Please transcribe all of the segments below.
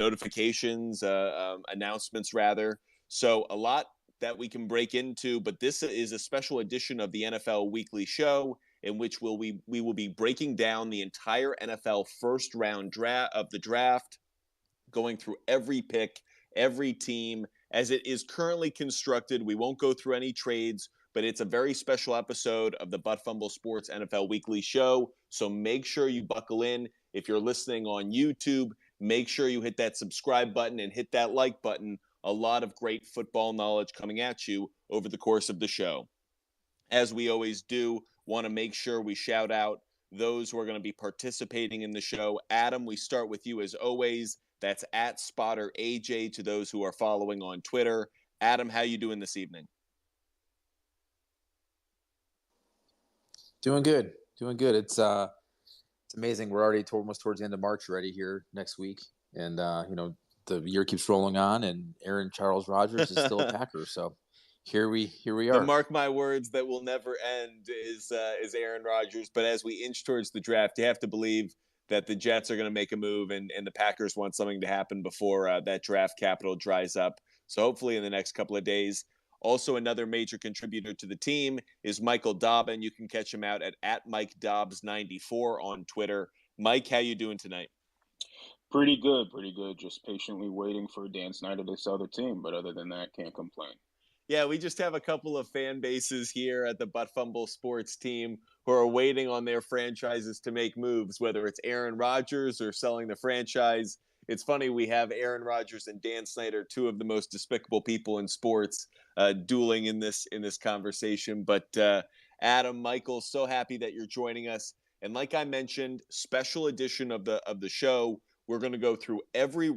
notifications, announcements rather. So a lot that we can break into, but this is a special edition of the NFL Weekly Show in which we will be breaking down the entire NFL first round of the draft, going through every pick, every team as it is currently constructed. We won't go through any trades, but it's a very special episode of the Butt Fumble Sports NFL Weekly Show. So make sure you buckle in. If you're listening on YouTube, make sure you hit that subscribe button and hit that like button. A lot of great football knowledge coming at you over the course of the show. As we always do, want to make sure we shout out those who are going to be participating in the show. Adam, we start with you as always. That's at Spotter AJ to those who are following on Twitter. Adam, how you doing this evening? Doing good. It's amazing. We're already almost towards the end of March already here next week. And, the year keeps rolling on and Aaron Charles Rodgers is still a Packer. So here we are. The mark my words that will never end is Aaron Rodgers. But as we inch towards the draft, you have to believe that the Jets are going to make a move and the Packers want something to happen before that draft capital dries up. So hopefully in the next couple of days. Also, another major contributor to the team is Michael Dobbin. You can catch him out at Mike Dobbs94 on Twitter. Mike, how you doing tonight? Pretty good. Just patiently waiting for Dan Snyder to sell the team. But other than that, can't complain. Yeah, we just have a couple of fan bases here at the Butt Fumble Sports team who are waiting on their franchises to make moves, whether it's Aaron Rodgers or selling the franchise. It's funny, we have Aaron Rodgers and Dan Snyder, two of the most despicable people in sports, dueling in this conversation. But Adam, Michael, so happy that you're joining us. And like I mentioned, special edition of the show. We're going to go through every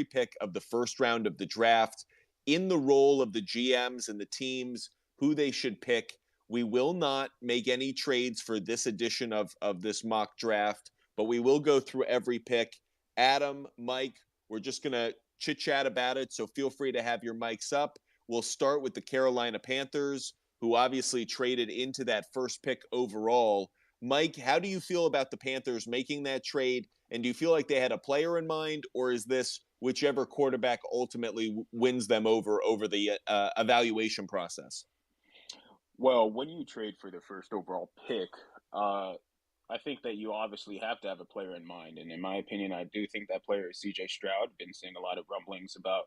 pick of the first round of the draft, in the role of the GMs and the teams, who they should pick. We will not make any trades for this edition of this mock draft, but we will go through every pick. Adam, Mike, we're just going to chit-chat about it, so feel free to have your mics up. We'll start with the Carolina Panthers, who obviously traded into that first pick overall. Mike, how do you feel about the Panthers making that trade? And do you feel like they had a player in mind, or is this whichever quarterback ultimately wins them over the evaluation process? Well, when you trade for the first overall pick, I think that you obviously have to have a player in mind. And in my opinion, I do think that player is C.J. Stroud. Been seeing a lot of rumblings about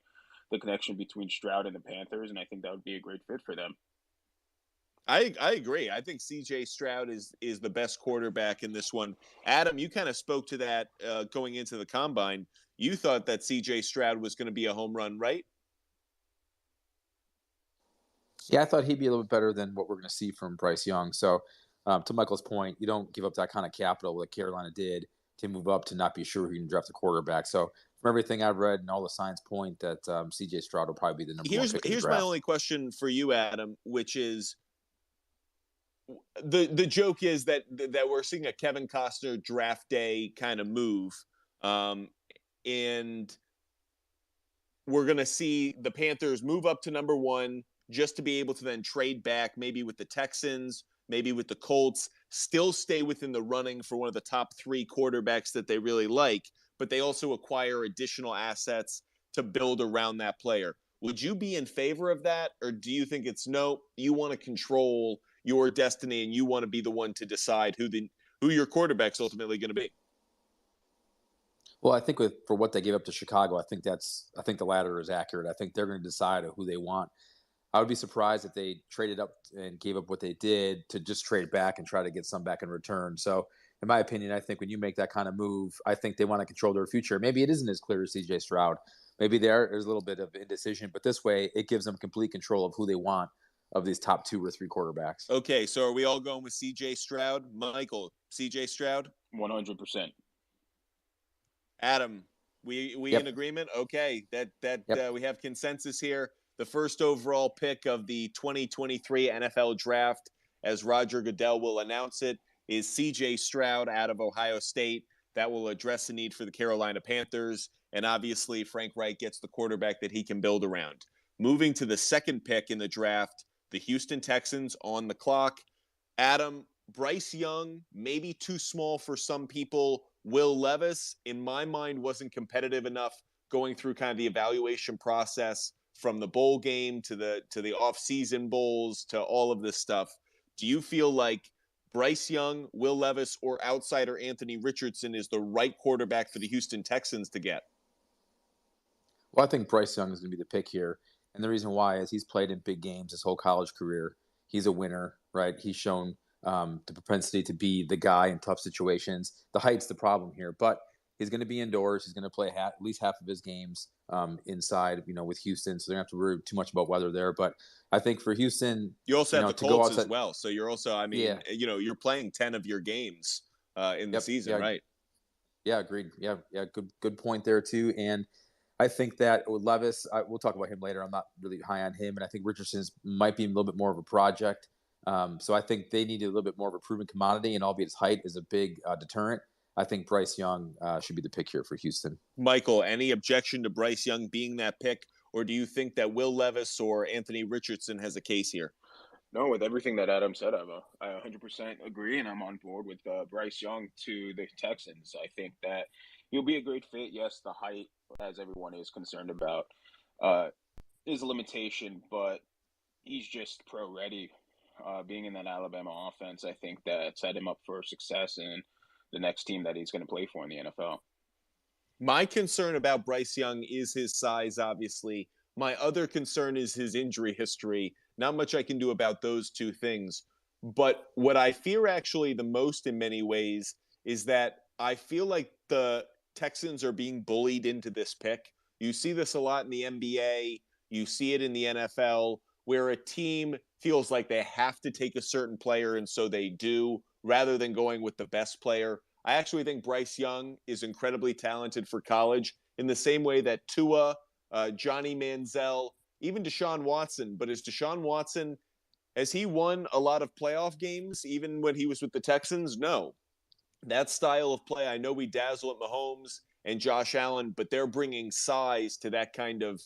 the connection between Stroud and the Panthers, and I think that would be a great fit for them. I agree. I think C.J. Stroud is the best quarterback in this one. Adam, you kind of spoke to that going into the combine. You thought that C.J. Stroud was going to be a home run, right? Yeah, I thought he'd be a little bit better than what we're going to see from Bryce Young. So to Michael's point, you don't give up that kind of capital like Carolina did to move up to not be sure who can draft a quarterback. So from everything I've read and all the signs point that C.J. Stroud will probably be the number one pick in the draft. Here's my only question for you, Adam, which is, the joke is that we're seeing a Kevin Costner draft day kind of move, and we're going to see the Panthers move up to number one just to be able to then trade back, maybe with the Texans, maybe with the Colts, still stay within the running for one of the top three quarterbacks that they really like, but they also acquire additional assets to build around that player. Would you be in favor of that, or do you think it's no, you want to control your destiny and you want to be the one to decide who your quarterback's ultimately going to be? Well, I think for what they gave up to Chicago, I think the latter is accurate. I think they're going to decide who they want. I would be surprised if they traded up and gave up what they did to just trade back and try to get some back in return. So, in my opinion, I think when you make that kind of move, I think they want to control their future. Maybe it isn't as clear as C.J. Stroud. Maybe there's a little bit of indecision, but this way it gives them complete control of who they want of these top 2 or 3 quarterbacks. Okay, so are we all going with C.J. Stroud? Michael, C.J. Stroud? 100%. Adam, we Yep. in agreement? Okay, Yep. We have consensus here. The first overall pick of the 2023 NFL Draft, as Roger Goodell will announce it, is C.J. Stroud out of Ohio State. That will address the need for the Carolina Panthers. And obviously, Frank Reich gets the quarterback that he can build around. Moving to the second pick in the draft, the Houston Texans on the clock. Adam, Bryce Young, maybe too small for some people. Will Levis, in my mind, wasn't competitive enough going through kind of the evaluation process from the bowl game to the off-season bowls to all of this stuff. Do you feel like Bryce Young, Will Levis, or outsider Anthony Richardson is the right quarterback for the Houston Texans to get? Well, I think Bryce Young is going to be the pick here. And the reason why is he's played in big games his whole college career. He's a winner, right? He's shown the propensity to be the guy in tough situations. The height's the problem here, but he's going to be indoors. He's going to play at least half of his games inside, with Houston. So they don't have to worry too much about weather there. But I think for Houston, you also have the Colts as well. So you're also, you're playing 10 of your games in the season, right? Yeah, agreed. Yeah, good point there too. And I think that with Levis, we'll talk about him later. I'm not really high on him, and I think Richardson might be a little bit more of a project. So I think they need a little bit more of a proven commodity, and albeit his height is a big deterrent. I think Bryce Young should be the pick here for Houston. Michael, any objection to Bryce Young being that pick, or do you think that Will Levis or Anthony Richardson has a case here? No, with everything that Adam said, I 100% agree, and I'm on board with Bryce Young to the Texans. I think that he'll be a great fit. Yes, the height, as everyone is concerned about, is a limitation, but he's just pro ready. Being in that Alabama offense, I think that set him up for success in the next team that he's going to play for in the NFL. My concern about Bryce Young is his size, obviously. My other concern is his injury history. Not much I can do about those two things. But what I fear actually the most in many ways is that I feel like the Texans are being bullied into this pick. You see this a lot in the NBA. You see it in the NFL, where a team feels like they have to take a certain player, and so they do, rather than going with the best player. I actually think Bryce Young is incredibly talented for college in the same way that Tua, Johnny Manziel, even Deshaun Watson. But has he won a lot of playoff games even when he was with the Texans? No. That style of play, I know we dazzle at Mahomes and Josh Allen, but they're bringing size to that kind of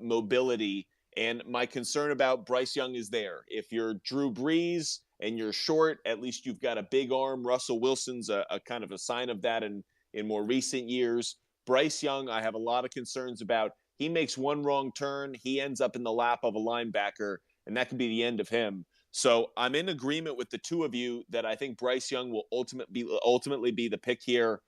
mobility. And my concern about Bryce Young is there. If you're Drew Brees and you're short, at least you've got a big arm. Russell Wilson's a kind of a sign of that in more recent years. Bryce Young, I have a lot of concerns about. He makes one wrong turn, he ends up in the lap of a linebacker, and that could be the end of him. So I'm in agreement with the two of you that I think Bryce Young will ultimately be the pick here.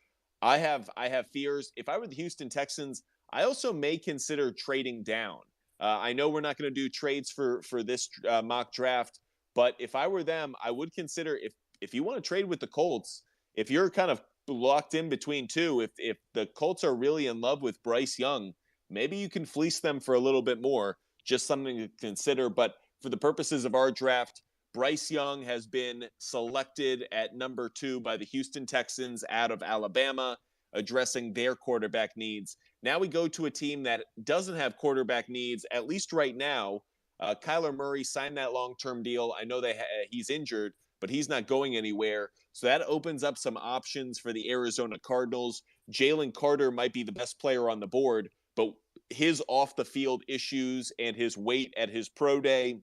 I have fears. If I were the Houston Texans, I also may consider trading down. I know we're not going to do trades for this mock draft, but if I were them, I would consider if you want to trade with the Colts, if you're kind of locked in between two, if the Colts are really in love with Bryce Young, maybe you can fleece them for a little bit more. Just something to consider. But for the purposes of our draft, Bryce Young has been selected at number 2 by the Houston Texans out of Alabama, addressing their quarterback needs. Now we go to a team that doesn't have quarterback needs, at least right now. Kyler Murray signed that long-term deal. I know he's injured, but he's not going anywhere. So that opens up some options for the Arizona Cardinals. Jalen Carter might be the best player on the board, but his off-the-field issues and his weight at his pro day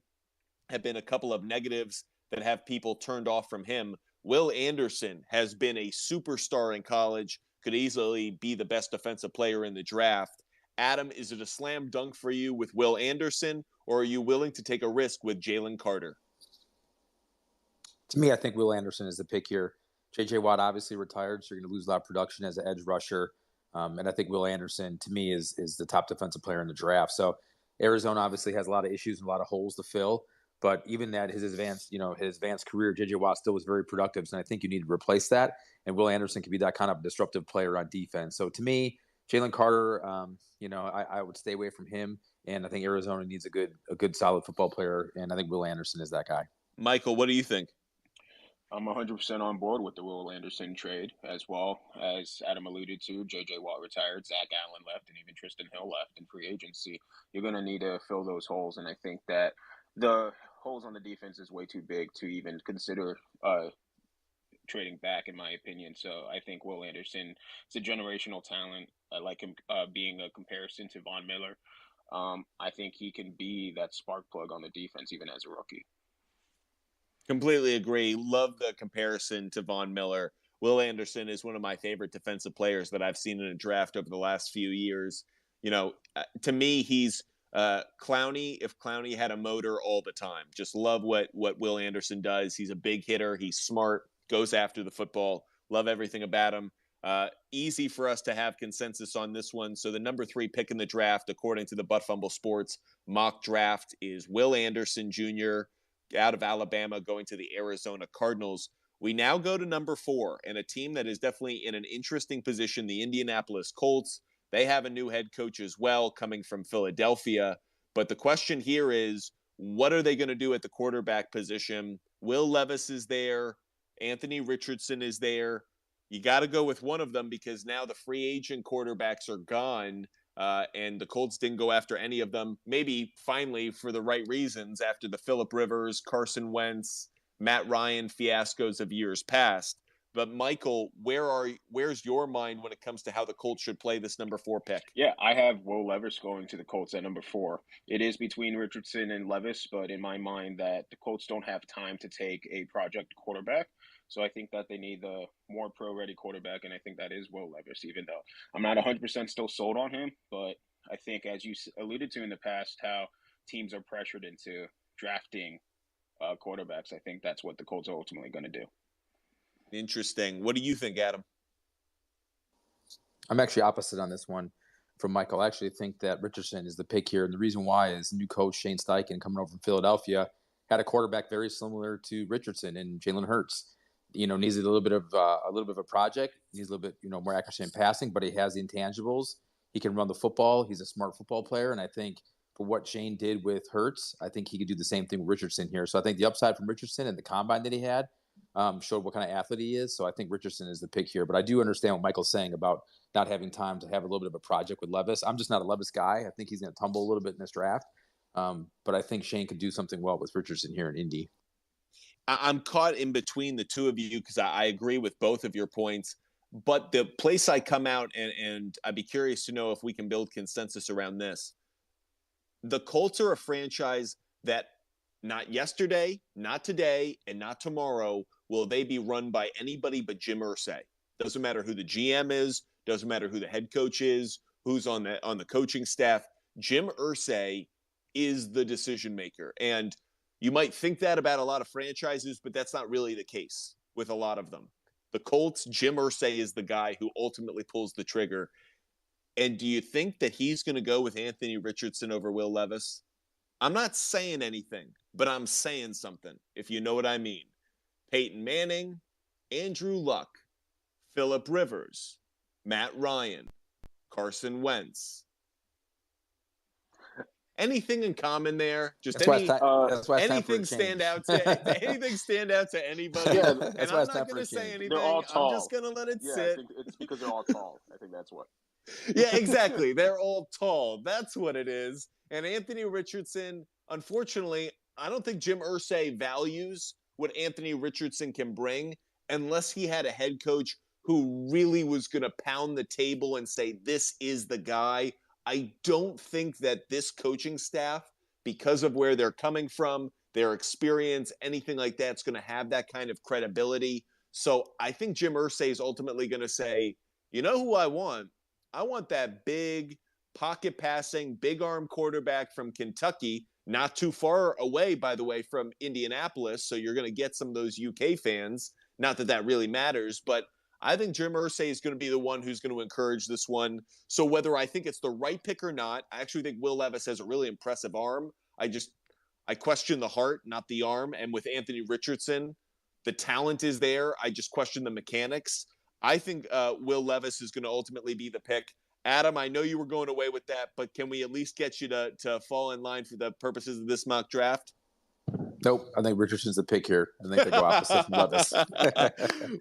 have been a couple of negatives that have people turned off from him. Will Anderson has been a superstar in college, could easily be the best defensive player in the draft. Adam, is it a slam dunk for you with Will Anderson, or are you willing to take a risk with Jalen Carter? To me, I think Will Anderson is the pick here. J.J. Watt obviously retired, so you're going to lose a lot of production as an edge rusher. And I think Will Anderson, to me, is the top defensive player in the draft. So Arizona obviously has a lot of issues and a lot of holes to fill. But even at his advanced career, J.J. Watt still was very productive. So I think you need to replace that. And Will Anderson can be that kind of disruptive player on defense. So to me, Jalen Carter, I would stay away from him. And I think Arizona needs a good solid football player. And I think Will Anderson is that guy. Michael, what do you think? I'm 100% on board with the Will Anderson trade as well. As Adam alluded to, J.J. Watt retired, Zach Allen left, and even Tristan Hill left in free agency. You're going to need to fill those holes, and I think that the holes on the defense is way too big to even consider trading back, in my opinion. So I think Will Anderson is a generational talent. I like him being a comparison to Von Miller. I think he can be that spark plug on the defense even as a rookie. Completely agree. Love the comparison to Von Miller. Will Anderson is one of my favorite defensive players that I've seen in a draft over the last few years. To me, he's Clowney, if Clowney had a motor all the time. Just love what Will Anderson does. He's a big hitter. He's smart, goes after the football. Love everything about him. Easy for us to have consensus on this one. So the number 3 pick in the draft, according to the Butt Fumble Sports mock draft, is Will Anderson Jr. out of Alabama going to the Arizona Cardinals. We now go to number 4, and a team that is definitely in an interesting position, the Indianapolis Colts. They have a new head coach as well coming from Philadelphia. But the question here is, what are they going to do at the quarterback position? Will Levis is there. Anthony Richardson is there. You got to go with one of them because now the free agent quarterbacks are gone, and the Colts didn't go after any of them. Maybe finally for the right reasons after the Phillip Rivers, Carson Wentz, Matt Ryan fiascos of years past. But Michael, where's your mind when it comes to how the Colts should play this number 4 pick? Yeah, I have Will Levis going to the Colts at number 4. It is between Richardson and Levis, but in my mind that the Colts don't have time to take a project quarterback. So I think that they need the more pro-ready quarterback, and I think that is Will Levis, even though I'm not 100% still sold on him. But I think, as you alluded to in the past, how teams are pressured into drafting quarterbacks, I think that's what the Colts are ultimately going to do. Interesting. What do you think, Adam? I'm actually opposite on this one from Michael. I actually think that Richardson is the pick here. And the reason why is new coach Shane Steichen coming over from Philadelphia had a quarterback very similar to Richardson and Jalen Hurts. Needs a little bit of a project. Needs a little bit, more accuracy in passing, but he has the intangibles. He can run the football. He's a smart football player. And I think for what Shane did with Hurts, I think he could do the same thing with Richardson here. So I think the upside from Richardson and the combine that he had showed what kind of athlete he is. So I think Richardson is the pick here. But I do understand what Michael's saying about not having time to have a little bit of a project with Levis. I'm just not a Levis guy. I think he's going to tumble a little bit in this draft. But I think Shane could do something well with Richardson here in Indy. I'm caught in between the two of you because I agree with both of your points. But the place I come out, and I'd be curious to know if we can build consensus around this. The Colts are a franchise that not yesterday, not today, and not tomorrow will they be run by anybody but Jim Irsay. Doesn't matter who the GM is, doesn't matter who the head coach is, who's on the coaching staff. Jim Irsay is the decision maker. And you might think that about a lot of franchises, but that's not really the case with a lot of them. The Colts, Jim Irsay is the guy who ultimately pulls the trigger. And do you think that he's going to go with Anthony Richardson over Will Levis? I'm not saying anything, but I'm saying something, if you know what I mean. Peyton Manning, Andrew Luck, Phillip Rivers, Matt Ryan, Carson Wentz. Anything in common there? Just anything stand out to anything stand out to anybody? Yeah, and I'm not going to say anything. They're all tall. I'm just going to let it sit. I think it's because they're all tall. I think that's what. Yeah, exactly. They're all tall. That's what it is. And Anthony Richardson, unfortunately, I don't think Jim Irsay values what Anthony Richardson can bring unless he had a head coach who really was going to pound the table and say, this is the guy. I don't think that this coaching staff, because of where they're coming from, their experience, anything like that, is going to have that kind of credibility. So I think Jim Irsay is ultimately going to say, you know who I want? I want that big pocket passing, big arm quarterback from Kentucky, not too far away, by the way, from Indianapolis. So you're going to get some of those UK fans. Not that that really matters, but I think Jim Irsay is going to be the one who's going to encourage this one. So whether I think it's the right pick or not, I actually think Will Levis has a really impressive arm. I question the heart, not the arm. And with Anthony Richardson, the talent is there. I just question the mechanics. I think Will Levis is going to ultimately be the pick. Adam, I know you were going away with that, but can we at least get you to fall in line for the purposes of this mock draft? Nope. I think Richardson's the pick here. I think they go opposite from Levis.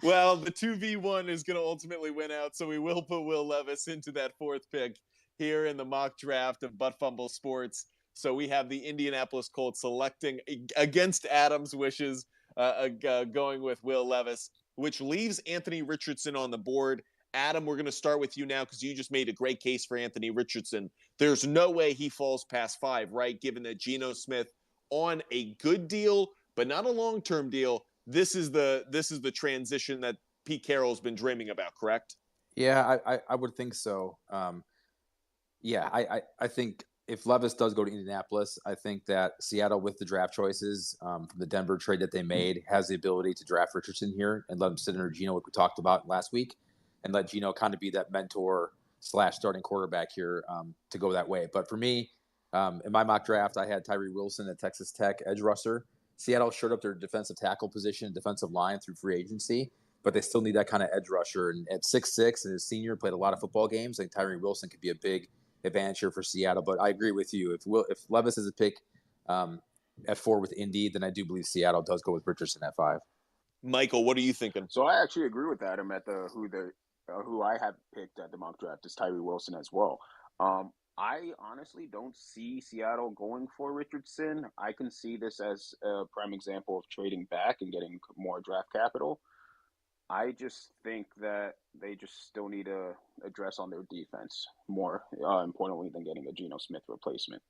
Well, the 2v1 is going to ultimately win out, so we will put Will Levis into that 4th pick here in the mock draft of Butt Fumble Sports. So we have the Indianapolis Colts selecting against Adam's wishes, going with Will Levis, which leaves Anthony Richardson on the board. Adam, we're going to start with you now because you just made a great case for Anthony Richardson. There's no way he falls past 5, right? Given that Geno Smith on a good deal, but not a long-term deal. This is the transition that Pete Carroll's been dreaming about, correct? Yeah, I would think so. I think if Levis does go to Indianapolis, I think that Seattle, with the draft choices from the Denver trade that they made, has the ability to draft Richardson here and let him sit under Geno, like we talked about last week, and let Geno kind of be that mentor / starting quarterback here to go that way. But for me, in my mock draft, I had Tyree Wilson at Texas Tech, edge rusher. Seattle showed up their defensive tackle position, defensive line through free agency, but they still need that kind of edge rusher. And at 6'6", and his senior, played a lot of football games. I think Tyree Wilson could be a big advantage here for Seattle. But I agree with you. If Levis is a pick at 4 with Indy, then I do believe Seattle does go with Richardson at 5. Michael, what are you thinking? So I actually agree with Adam at who I have picked at the mock draft is Tyree Wilson as well. I honestly don't see Seattle going for Richardson. I can see this as a prime example of trading back and getting more draft capital. I just think that they just still need to address on their defense more importantly than getting a Geno Smith replacement.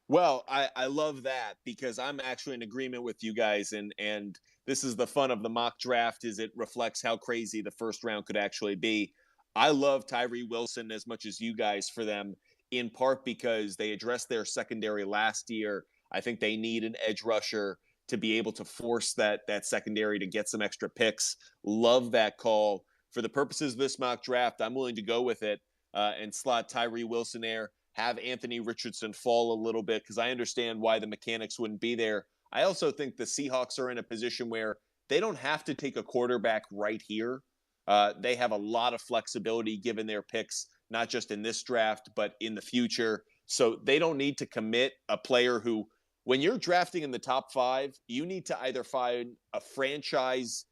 Well, I love that because I'm actually in agreement with you guys, and this is the fun of the mock draft, is it reflects how crazy the first round could actually be. I love Tyree Wilson as much as you guys for them, in part because they addressed their secondary last year. I think they need an edge rusher to be able to force that secondary to get some extra picks. Love that call. For the purposes of this mock draft, I'm willing to go with it and slot Tyree Wilson there, have Anthony Richardson fall a little bit because I understand why the mechanics wouldn't be there. I also think the Seahawks are in a position where they don't have to take a quarterback right here. They have a lot of flexibility given their picks, not just in this draft, but in the future. So they don't need to commit a player who, when you're drafting in the top 5, you need to either find a franchise,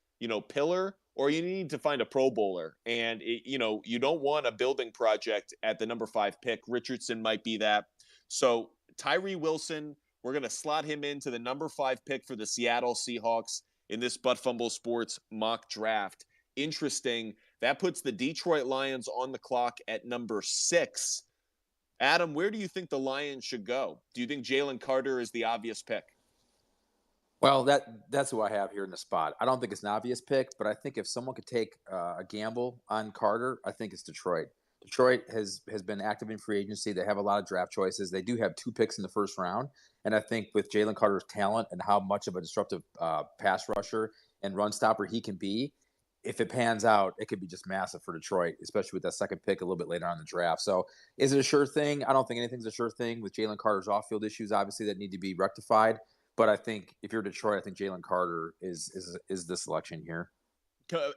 pillar, or you need to find a Pro Bowler. And, you don't want a building project at the number 5 pick. Richardson might be that. So Tyree Wilson, we're going to slot him into the number 5 pick for the Seattle Seahawks in this Butt Fumble Sports mock draft. Interesting. That puts the Detroit Lions on the clock at number 6. Adam, where do you think the Lions should go? Do you think Jalen Carter is the obvious pick? Well, that's who I have here in the spot. I don't think it's an obvious pick, but I think if someone could take a gamble on Carter, I think it's Detroit. Detroit has been active in free agency. They have a lot of draft choices. They do have 2 picks in the first round. And I think with Jalen Carter's talent and how much of a disruptive pass rusher and run stopper he can be, if it pans out, it could be just massive for Detroit, especially with that second pick a little bit later on in the draft. So is it a sure thing? I don't think anything's a sure thing with Jalen Carter's off-field issues, obviously, that need to be rectified. But I think if you're Detroit, I think Jalen Carter is the selection here.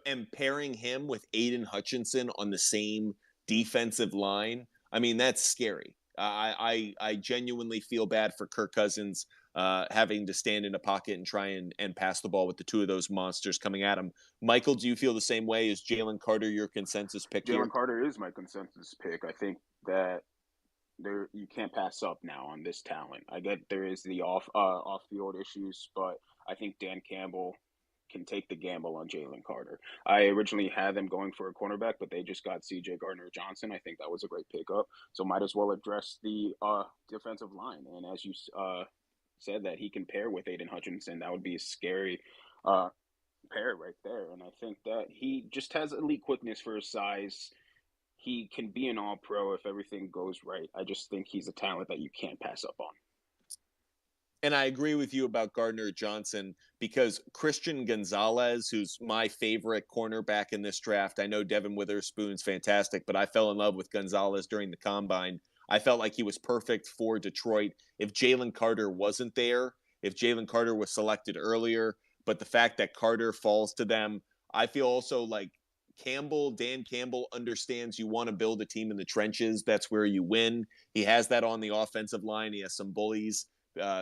And pairing him with Aiden Hutchinson on the same defensive line, I mean, that's scary. I genuinely feel bad for Kirk Cousins having to stand in a pocket and try and pass the ball with the 2 of those monsters coming at him. Michael, do you feel the same way? Is Jalen Carter your consensus pick here? Jalen Carter is my consensus pick. I think that you can't pass up now on this talent. I get there is the off field issues, but I think Dan Campbell can take the gamble on Jalen Carter. I originally had them going for a cornerback, but they just got C.J. Gardner-Johnson. I think that was a great pickup. So might as well address the defensive line. And as you said, that he can pair with Aiden Hutchinson, that would be a scary pair right there. And I think that he just has elite quickness for his size. He can be an all-pro if everything goes right. I just think he's a talent that you can't pass up on. And I agree with you about Gardner-Johnson because Christian Gonzalez, who's my favorite cornerback in this draft, I know Devin Witherspoon's fantastic, but I fell in love with Gonzalez during the combine. I felt like he was perfect for Detroit. If Jalen Carter wasn't there, if Jalen Carter was selected earlier, but the fact that Carter falls to them, I feel also like Dan Campbell understands you want to build a team in the trenches. That's where you win. He has that on the offensive line. He has some bullies.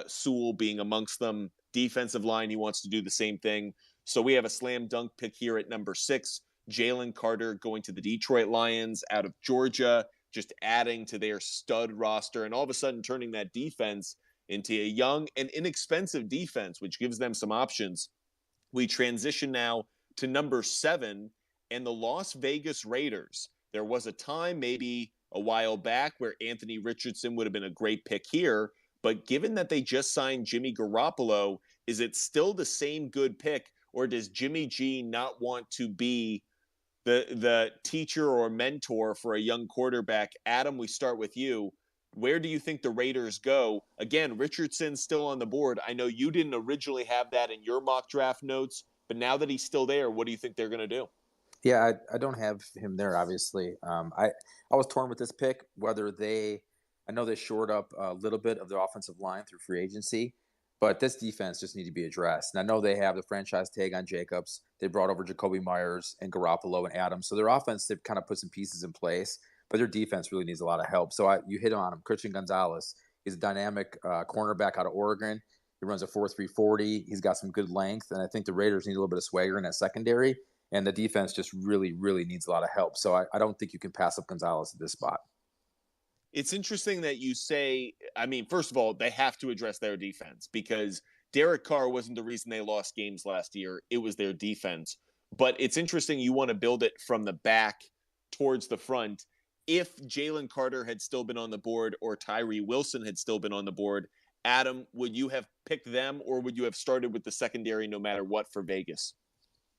Sewell being amongst them. Defensive line, he wants to do the same thing. So we have a slam dunk pick here at number 6. Jalen Carter going to the Detroit Lions out of Georgia, just adding to their stud roster and all of a sudden turning that defense into a young and inexpensive defense, which gives them some options. We transition now to number 7 and the Las Vegas Raiders. There was a time maybe a while back where Anthony Richardson would have been a great pick here. But given that they just signed Jimmy Garoppolo, is it still the same good pick or does Jimmy G not want to be the teacher or mentor for a young quarterback? Adam, we start with you. Where do you think the Raiders go? Again, Richardson's still on the board. I know you didn't originally have that in your mock draft notes, but now that he's still there, what do you think they're going to do? Yeah, I don't have him there, obviously. I was torn with this pick, whether I know they shored up a little bit of their offensive line through free agency, but this defense just need to be addressed. And I know they have the franchise tag on Jacobs. They brought over Jacoby Myers and Garoppolo and Adams. So their offense, they've kind of put some pieces in place, but their defense really needs a lot of help. So you hit on him. Christian Gonzalez. He's a dynamic cornerback out of Oregon. He runs a 4.3 40. He's got some good length, and I think the Raiders need a little bit of swagger in that secondary. And the defense just really, really needs a lot of help. So I don't think you can pass up Gonzalez at this spot. It's interesting that you say, I mean, first of all, they have to address their defense because Derek Carr wasn't the reason they lost games last year. It was their defense. But it's interesting you want to build it from the back towards the front. If Jalen Carter had still been on the board or Tyree Wilson had still been on the board, Adam, would you have picked them or would you have started with the secondary no matter what for Vegas?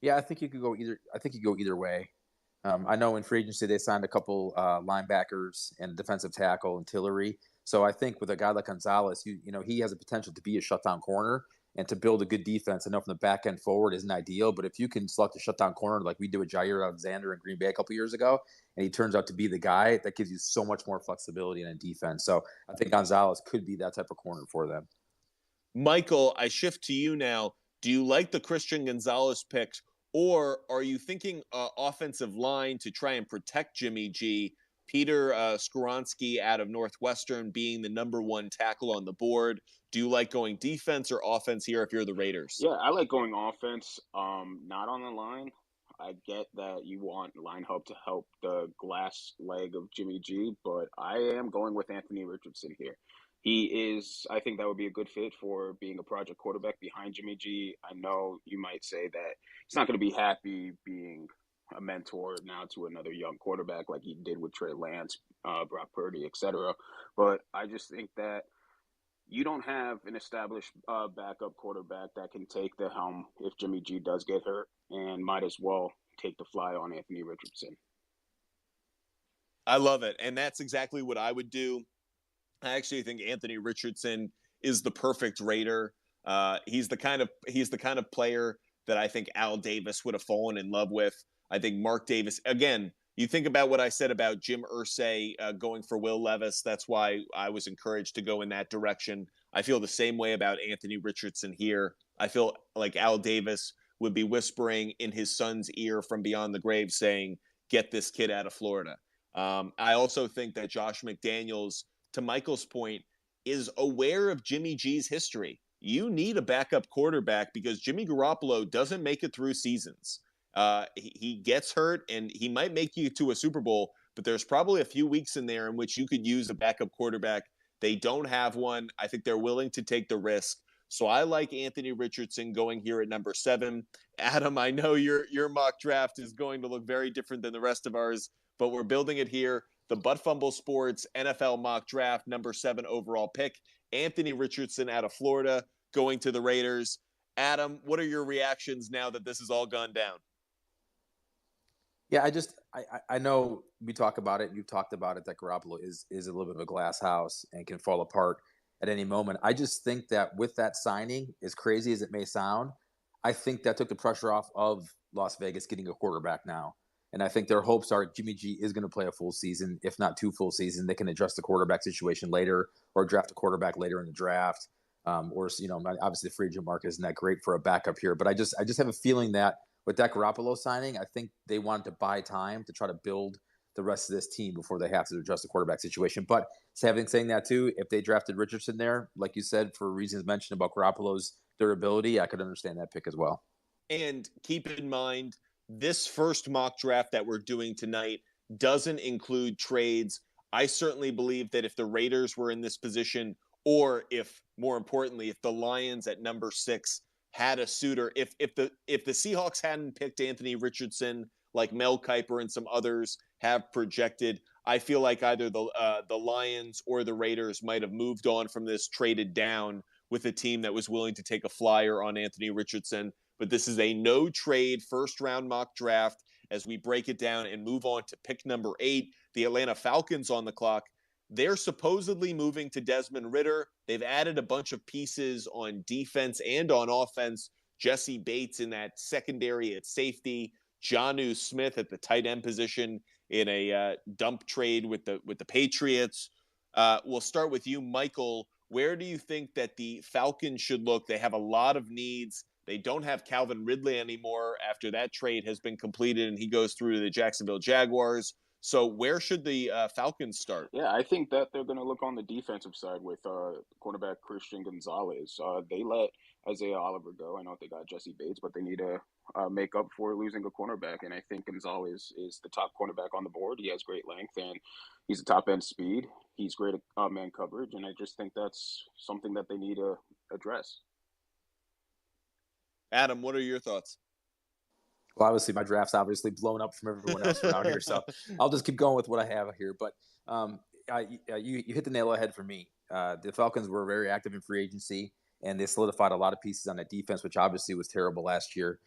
Yeah, I think you could go either. I think you go either way. I know in free agency they signed a couple linebackers and defensive tackle and Tillery. So I think with a guy like Gonzalez, you know he has a potential to be a shutdown corner and to build a good defense. I know from the back end forward isn't ideal, but if you can select a shutdown corner like we did with Jair Alexander in Green Bay a couple years ago, and he turns out to be the guy, that gives you so much more flexibility in a defense. So I think Gonzalez could be that type of corner for them. Michael, I shift to you now. Do you like the Christian Gonzalez picks? Or are you thinking offensive line to try and protect Jimmy G? Peter Skoronski out of Northwestern being the number one tackle on the board. Do you like going defense or offense here if you're the Raiders? Yeah, I like going offense, not on the line. I get that you want line help to help the glass leg of Jimmy G, but I am going with Anthony Richardson here. I think that would be a good fit for being a project quarterback behind Jimmy G. I know you might say that he's not going to be happy being a mentor now to another young quarterback like he did with Trey Lance, Brock Purdy, etc. But I just think that you don't have an established backup quarterback that can take the helm if Jimmy G does get hurt, and might as well take the fly on Anthony Richardson. I love it. And that's exactly what I would do. I actually think Anthony Richardson is the perfect Raider. He's the kind of player that I think Al Davis would have fallen in love with. I think Mark Davis, again, you think about what I said about Jim Irsay going for Will Levis. That's why I was encouraged to go in that direction. I feel the same way about Anthony Richardson here. I feel like Al Davis would be whispering in his son's ear from beyond the grave saying, get this kid out of Florida. I also think that Josh McDaniels, to Michael's point, is aware of Jimmy G's history. You need a backup quarterback because Jimmy Garoppolo doesn't make it through seasons. He gets hurt and he might make you to a Super Bowl, but there's probably a few weeks in there in which you could use a backup quarterback. They don't have one. I think they're willing to take the risk. So I like Anthony Richardson going here at number 7. Adam, I know your mock draft is going to look very different than the rest of ours, but we're building it here. The Butt Fumble Sports NFL mock draft, number 7 overall pick, Anthony Richardson out of Florida going to the Raiders. Adam, what are your reactions now that this has all gone down? Yeah, I know we talk about it, and you've talked about it, that Garoppolo is a little bit of a glass house and can fall apart at any moment. I just think that with that signing, as crazy as it may sound, I think that took the pressure off of Las Vegas getting a quarterback now. And I think their hopes are Jimmy G is going to play a full season, if not 2 full seasons. They can address the quarterback situation later or draft a quarterback later in the draft. Or, obviously the free agent market isn't that great for a backup here. But I just have a feeling that with that Garoppolo signing, I think they wanted to buy time to try to build the rest of this team before they have to address the quarterback situation. But saying that too, if they drafted Richardson there, like you said, for reasons mentioned about Garoppolo's durability, I could understand that pick as well. And keep in mind, this first mock draft that we're doing tonight doesn't include trades. I certainly believe that if the Raiders were in this position, or if, more importantly, if the Lions at number 6 had a suitor, if the Seahawks hadn't picked Anthony Richardson like Mel Kiper and some others have projected, I feel like either the Lions or the Raiders might have moved on from this, traded down with a team that was willing to take a flyer on Anthony Richardson. but this is a no trade first round mock draft as we break it down and move on to pick number 8, the Atlanta Falcons on the clock. They're supposedly moving to Desmond Ridder. They've added a bunch of pieces on defense and on offense. Jesse Bates in that secondary at safety, Jonnu Smith at the tight end position in a dump trade with the Patriots. We'll start with you, Michael. Where do you think that the Falcons should look? They have a lot of needs. They don't have Calvin Ridley anymore after that trade has been completed and he goes through to the Jacksonville Jaguars. So where should the Falcons start? Yeah, I think that they're going to look on the defensive side with cornerback Christian Gonzalez. They let Isaiah Oliver go. I know they got Jesse Bates, but they need to make up for losing a cornerback. And I think Gonzalez is the top cornerback on the board. He has great length and he's a top end speed. He's great at man coverage. And I just think that's something that they need to address. Adam, what are your thoughts? Well, obviously, my draft's obviously blown up from everyone else around here, so I'll just keep going with what I have here. But you hit the nail ahead for me. The Falcons were very active in free agency, and they solidified a lot of pieces on that defense, which obviously was terrible last year.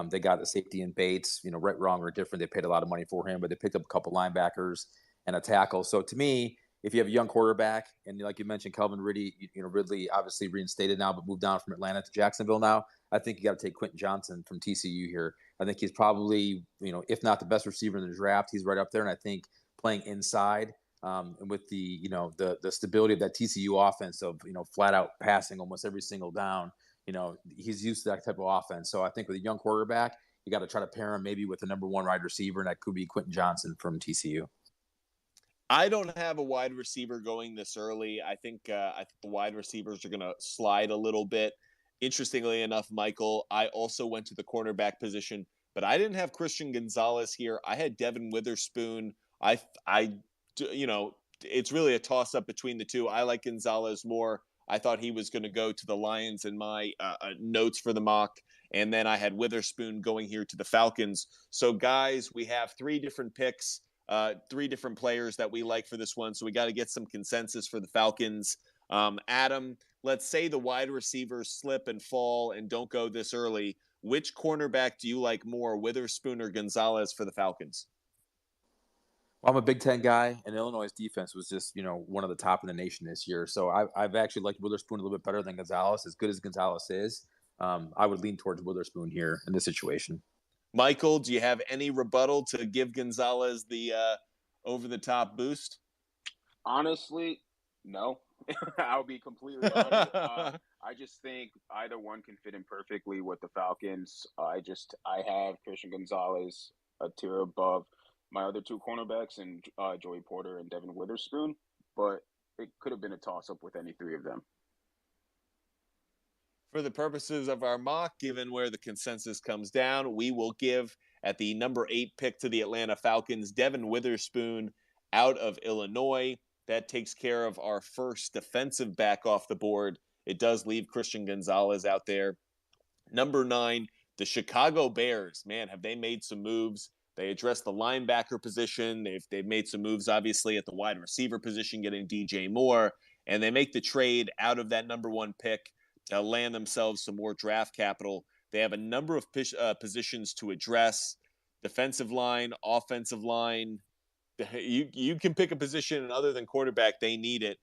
They got the safety in Bates, right, wrong, or different. They paid a lot of money for him, but they picked up a couple linebackers and a tackle. So to me, if you have a young quarterback, and like you mentioned, Calvin Ridley obviously reinstated now, but moved down from Atlanta to Jacksonville now, I think you got to take Quentin Johnson from TCU here. I think he's probably, if not the best receiver in the draft, he's right up there. And I think playing inside and with the stability of that TCU offense of, flat out passing almost every single down, he's used to that type of offense. So I think with a young quarterback, you got to try to pair him maybe with the number 1 wide receiver, and that could be Quentin Johnson from TCU. I don't have a wide receiver going this early. I think the wide receivers are going to slide a little bit. Interestingly enough, Michael, I also went to the cornerback position, but I didn't have Christian Gonzalez here. I had Devin Witherspoon. It's really a toss-up between the two. I like Gonzalez more. I thought he was going to go to the Lions in my notes for the mock, and then I had Witherspoon going here to the Falcons. So, guys, we have 3 different picks. 3 different players that we like for this one. So we got to get some consensus for the Falcons. Adam, let's say the wide receivers slip and fall and don't go this early. Which cornerback do you like more, Witherspoon or Gonzalez for the Falcons? Well, I'm a Big Ten guy, and Illinois' defense was just, one of the top in the nation this year. So I've actually liked Witherspoon a little bit better than Gonzalez. As good as Gonzalez is, I would lean towards Witherspoon here in this situation. Michael, do you have any rebuttal to give Gonzalez the over-the-top boost? Honestly, no. I'll be completely honest. I just think either one can fit in perfectly with the Falcons. I have Christian Gonzalez a tier above my other 2 cornerbacks and Joey Porter and Devin Witherspoon, but it could have been a toss-up with any 3 of them. For the purposes of our mock, given where the consensus comes down, we will give at the number 8 pick to the Atlanta Falcons, Devin Witherspoon out of Illinois. That takes care of our first defensive back off the board. It does leave Christian Gonzalez out there. Number 9, the Chicago Bears. Man, have they made some moves. They addressed the linebacker position. They've made some moves, obviously, at the wide receiver position, getting DJ Moore. And they make the trade out of that number 1 pick to land themselves some more draft capital. They have a number of positions to address. Defensive line, offensive line. You can pick a position, other than quarterback, they need it.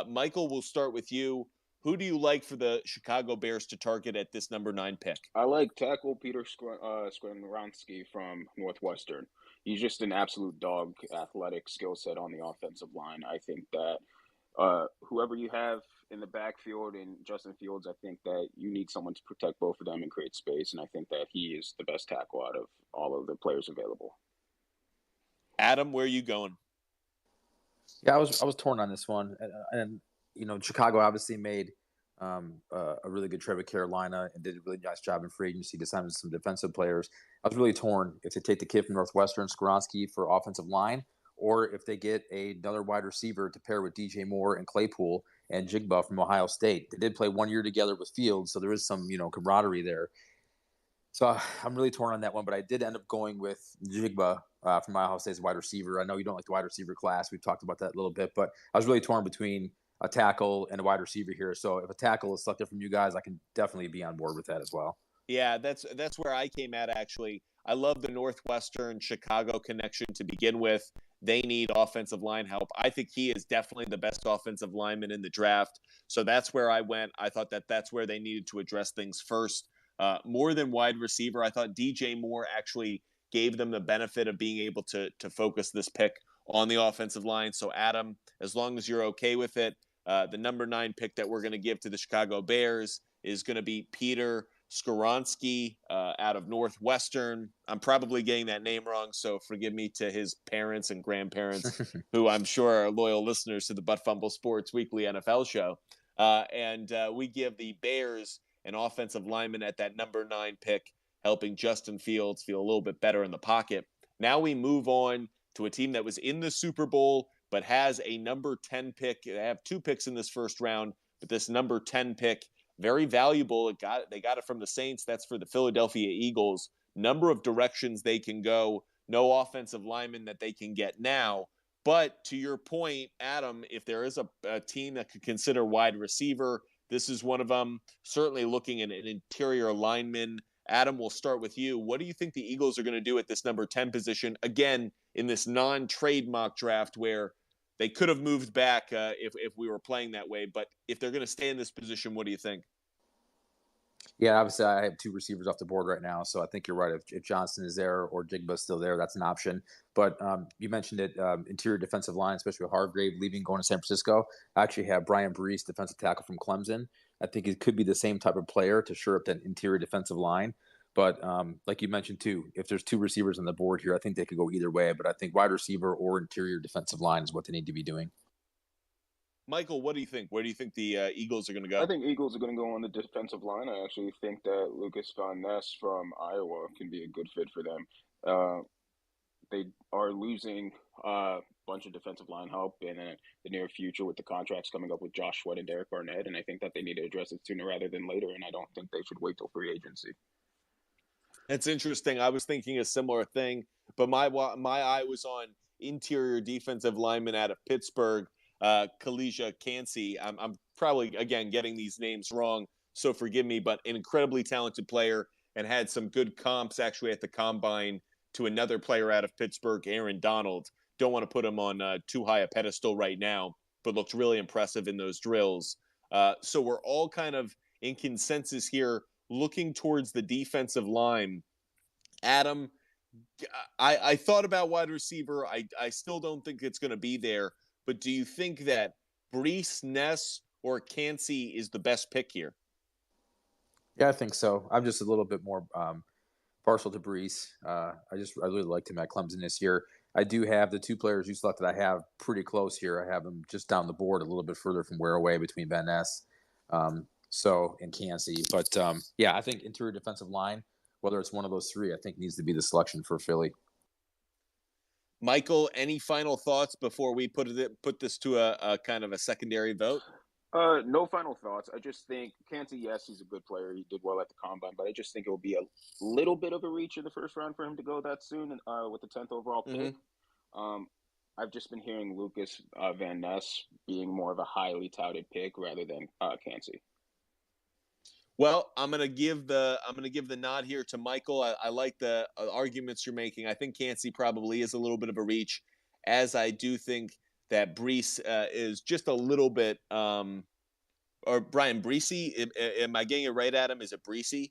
Michael, we'll start with you. Who do you like for the Chicago Bears to target at this number 9 pick? I like tackle Peter Skoronski from Northwestern. He's just an absolute dog, athletic skill set on the offensive line. I think that whoever you have in the backfield and Justin Fields, I think that you need someone to protect both of them and create space, and I think that he is the best tackle out of all of the players available. Adam, where are you going? Yeah, I was torn on this one, and Chicago obviously made a really good trade with Carolina and did a really nice job in free agency to sign some defensive players. I was really torn if they take the kid from Northwestern, Skoronski, for offensive line, or if they get another wide receiver to pair with DJ Moore and Claypool and Jigba from Ohio State. They did play 1 year together with Fields, so there is some, camaraderie there. So I'm really torn on that one, but I did end up going with Jigba from Ohio State's wide receiver. I know you don't like the wide receiver class. We've talked about that a little bit, but I was really torn between a tackle and a wide receiver here. So if a tackle is selected from you guys, I can definitely be on board with that as well. Yeah, that's where I came at actually. I love the Northwestern Chicago connection to begin with. They need offensive line help. I think he is definitely the best offensive lineman in the draft. So that's where I went. I thought that that's where they needed to address things first. More than wide receiver, I thought DJ Moore actually gave them the benefit of being able to focus this pick on the offensive line. So Adam, as long as you're okay with it, the number 9 pick that we're going to give to the Chicago Bears is going to be Peter Skoronsky out of Northwestern. I'm probably getting that name wrong, so forgive me to his parents and grandparents, who I'm sure are loyal listeners to the Butt Fumble Sports Weekly NFL show. And we give the Bears an offensive lineman at that number 9 pick, helping Justin Fields feel a little bit better in the pocket. Now we move on to a team that was in the Super Bowl but has a number 10 pick. They have 2 picks in this first round, but this number 10 pick, very valuable. They got it from the Saints. That's for the Philadelphia Eagles. Number of directions they can go. No offensive lineman that they can get now. But to your point, Adam, if there is a team that could consider wide receiver, this is one of them. Certainly looking at an interior lineman. Adam, we'll start with you. What do you think the Eagles are going to do at this number 10 position? Again, in this non-trade mock draft where they could have moved back if we were playing that way. But if they're going to stay in this position, what do you think? Yeah, obviously I have 2 receivers off the board right now, so I think you're right. If Johnson is there or Jigba's still there, that's an option. But you mentioned it, interior defensive line, especially with Hargrave leaving, going to San Francisco. I actually have Brian Brees, defensive tackle from Clemson. I think he could be the same type of player to shore up that interior defensive line. But like you mentioned too, if there's 2 receivers on the board here, I think they could go either way. But I think wide receiver or interior defensive line is what they need to be doing. Michael, what do you think? Where do you think the Eagles are going to I go? think Eagles are going to go on the defensive line. I actually think that Lucas Van Ness from Iowa can be a good fit for them. Uh, they are losing a bunch of defensive line help in the near future with the contracts coming up with Josh Sweat and Derek Barnett, and I think that they need to address it sooner rather than later, and I don't think they should wait till free agency. It's interesting. I was thinking a similar thing, but my eye was on interior defensive lineman out of Pittsburgh, Kalijah Cansey. I'm probably again getting these names wrong, so forgive me. But an incredibly talented player and had some good comps actually at the combine to another player out of Pittsburgh, Aaron Donald. Don't want to put him on too high a pedestal right now, but looked really impressive in those drills. So we're all kind of in consensus here looking towards the defensive line. Adam, I thought about wide receiver. I still don't think it's going to be there. But do you think that Brees, Ness, or Cansey is the best pick here? Yeah, I think so. I'm just a little bit more partial to Brees. I really liked him at Clemson this year. I do have the 2 players you selected. I have pretty close here. I have them just down the board, a little bit further from where away between Van Ness, and Cansey. But yeah, I think interior defensive line, whether it's one of those 3, I think needs to be the selection for Philly. Michael, any final thoughts before we put this to a kind of a secondary vote? No final thoughts. I just think Kansas, yes, he's a good player. He did well at the combine, but I just think it will be a little bit of a reach in the first round for him to go that soon with the 10th overall pick. I've just been hearing Lucas Van Ness being more of a highly touted pick rather than Kansas. Well, I'm gonna give the nod here to Michael. I like the arguments you're making. I think Cansey probably is a little bit of a reach, as I do think that Brees is just a little bit. Or Brian Breesy, am I getting it right, Adam? Is it Breesy?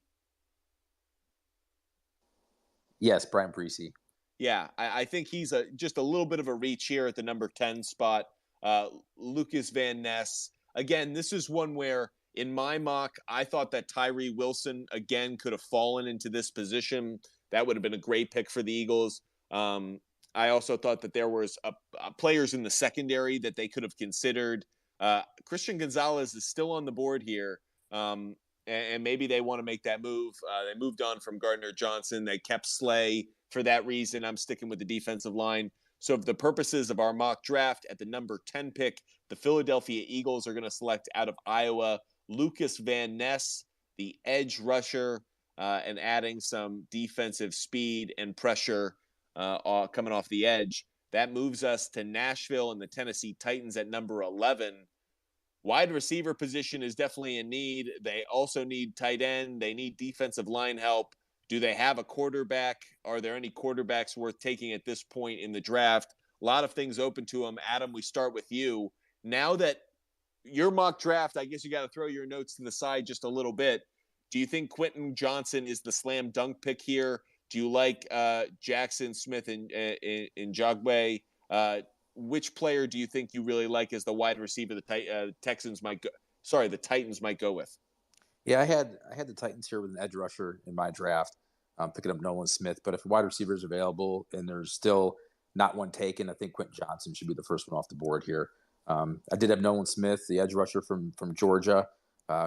Yes, Brian Breesy. Yeah, I think he's just a little bit of a reach here at the number 10 spot. Lucas Van Ness. Again, this is one where in my mock, I thought that Tyree Wilson, again, could have fallen into this position. That would have been a great pick for the Eagles. I also thought that there was players in the secondary that they could have considered. Christian Gonzalez is still on the board here, and maybe they want to make that move. They moved on from Gardner Johnson. They kept Slay. For that reason, I'm sticking with the defensive line. So for the purposes of our mock draft, at the number 10 pick, the Philadelphia Eagles are going to select out of Iowa Lucas Van Ness, the edge rusher, and adding some defensive speed and pressure coming off the edge. That moves us to Nashville and the Tennessee Titans at number 11. Wide receiver position is definitely in need. They also need tight end. They need defensive line help. Do they have a quarterback? Are there any quarterbacks worth taking at this point in the draft? A lot of things open to them. Adam, we start with you. Now that your mock draft, I guess you got to throw your notes to the side just a little bit. Do you think Quentin Johnson is the slam dunk pick here? Do you like Jackson Smith and Jogbe? Which player do you think you really like as the wide receiver the Texans might go? Sorry, the Titans might go with. Yeah, I had the Titans here with an edge rusher in my draft, picking up Nolan Smith. But if a wide receiver is available and there's still not one taken, I think Quentin Johnson should be the first one off the board here. I did have Nolan Smith, the edge rusher from Georgia,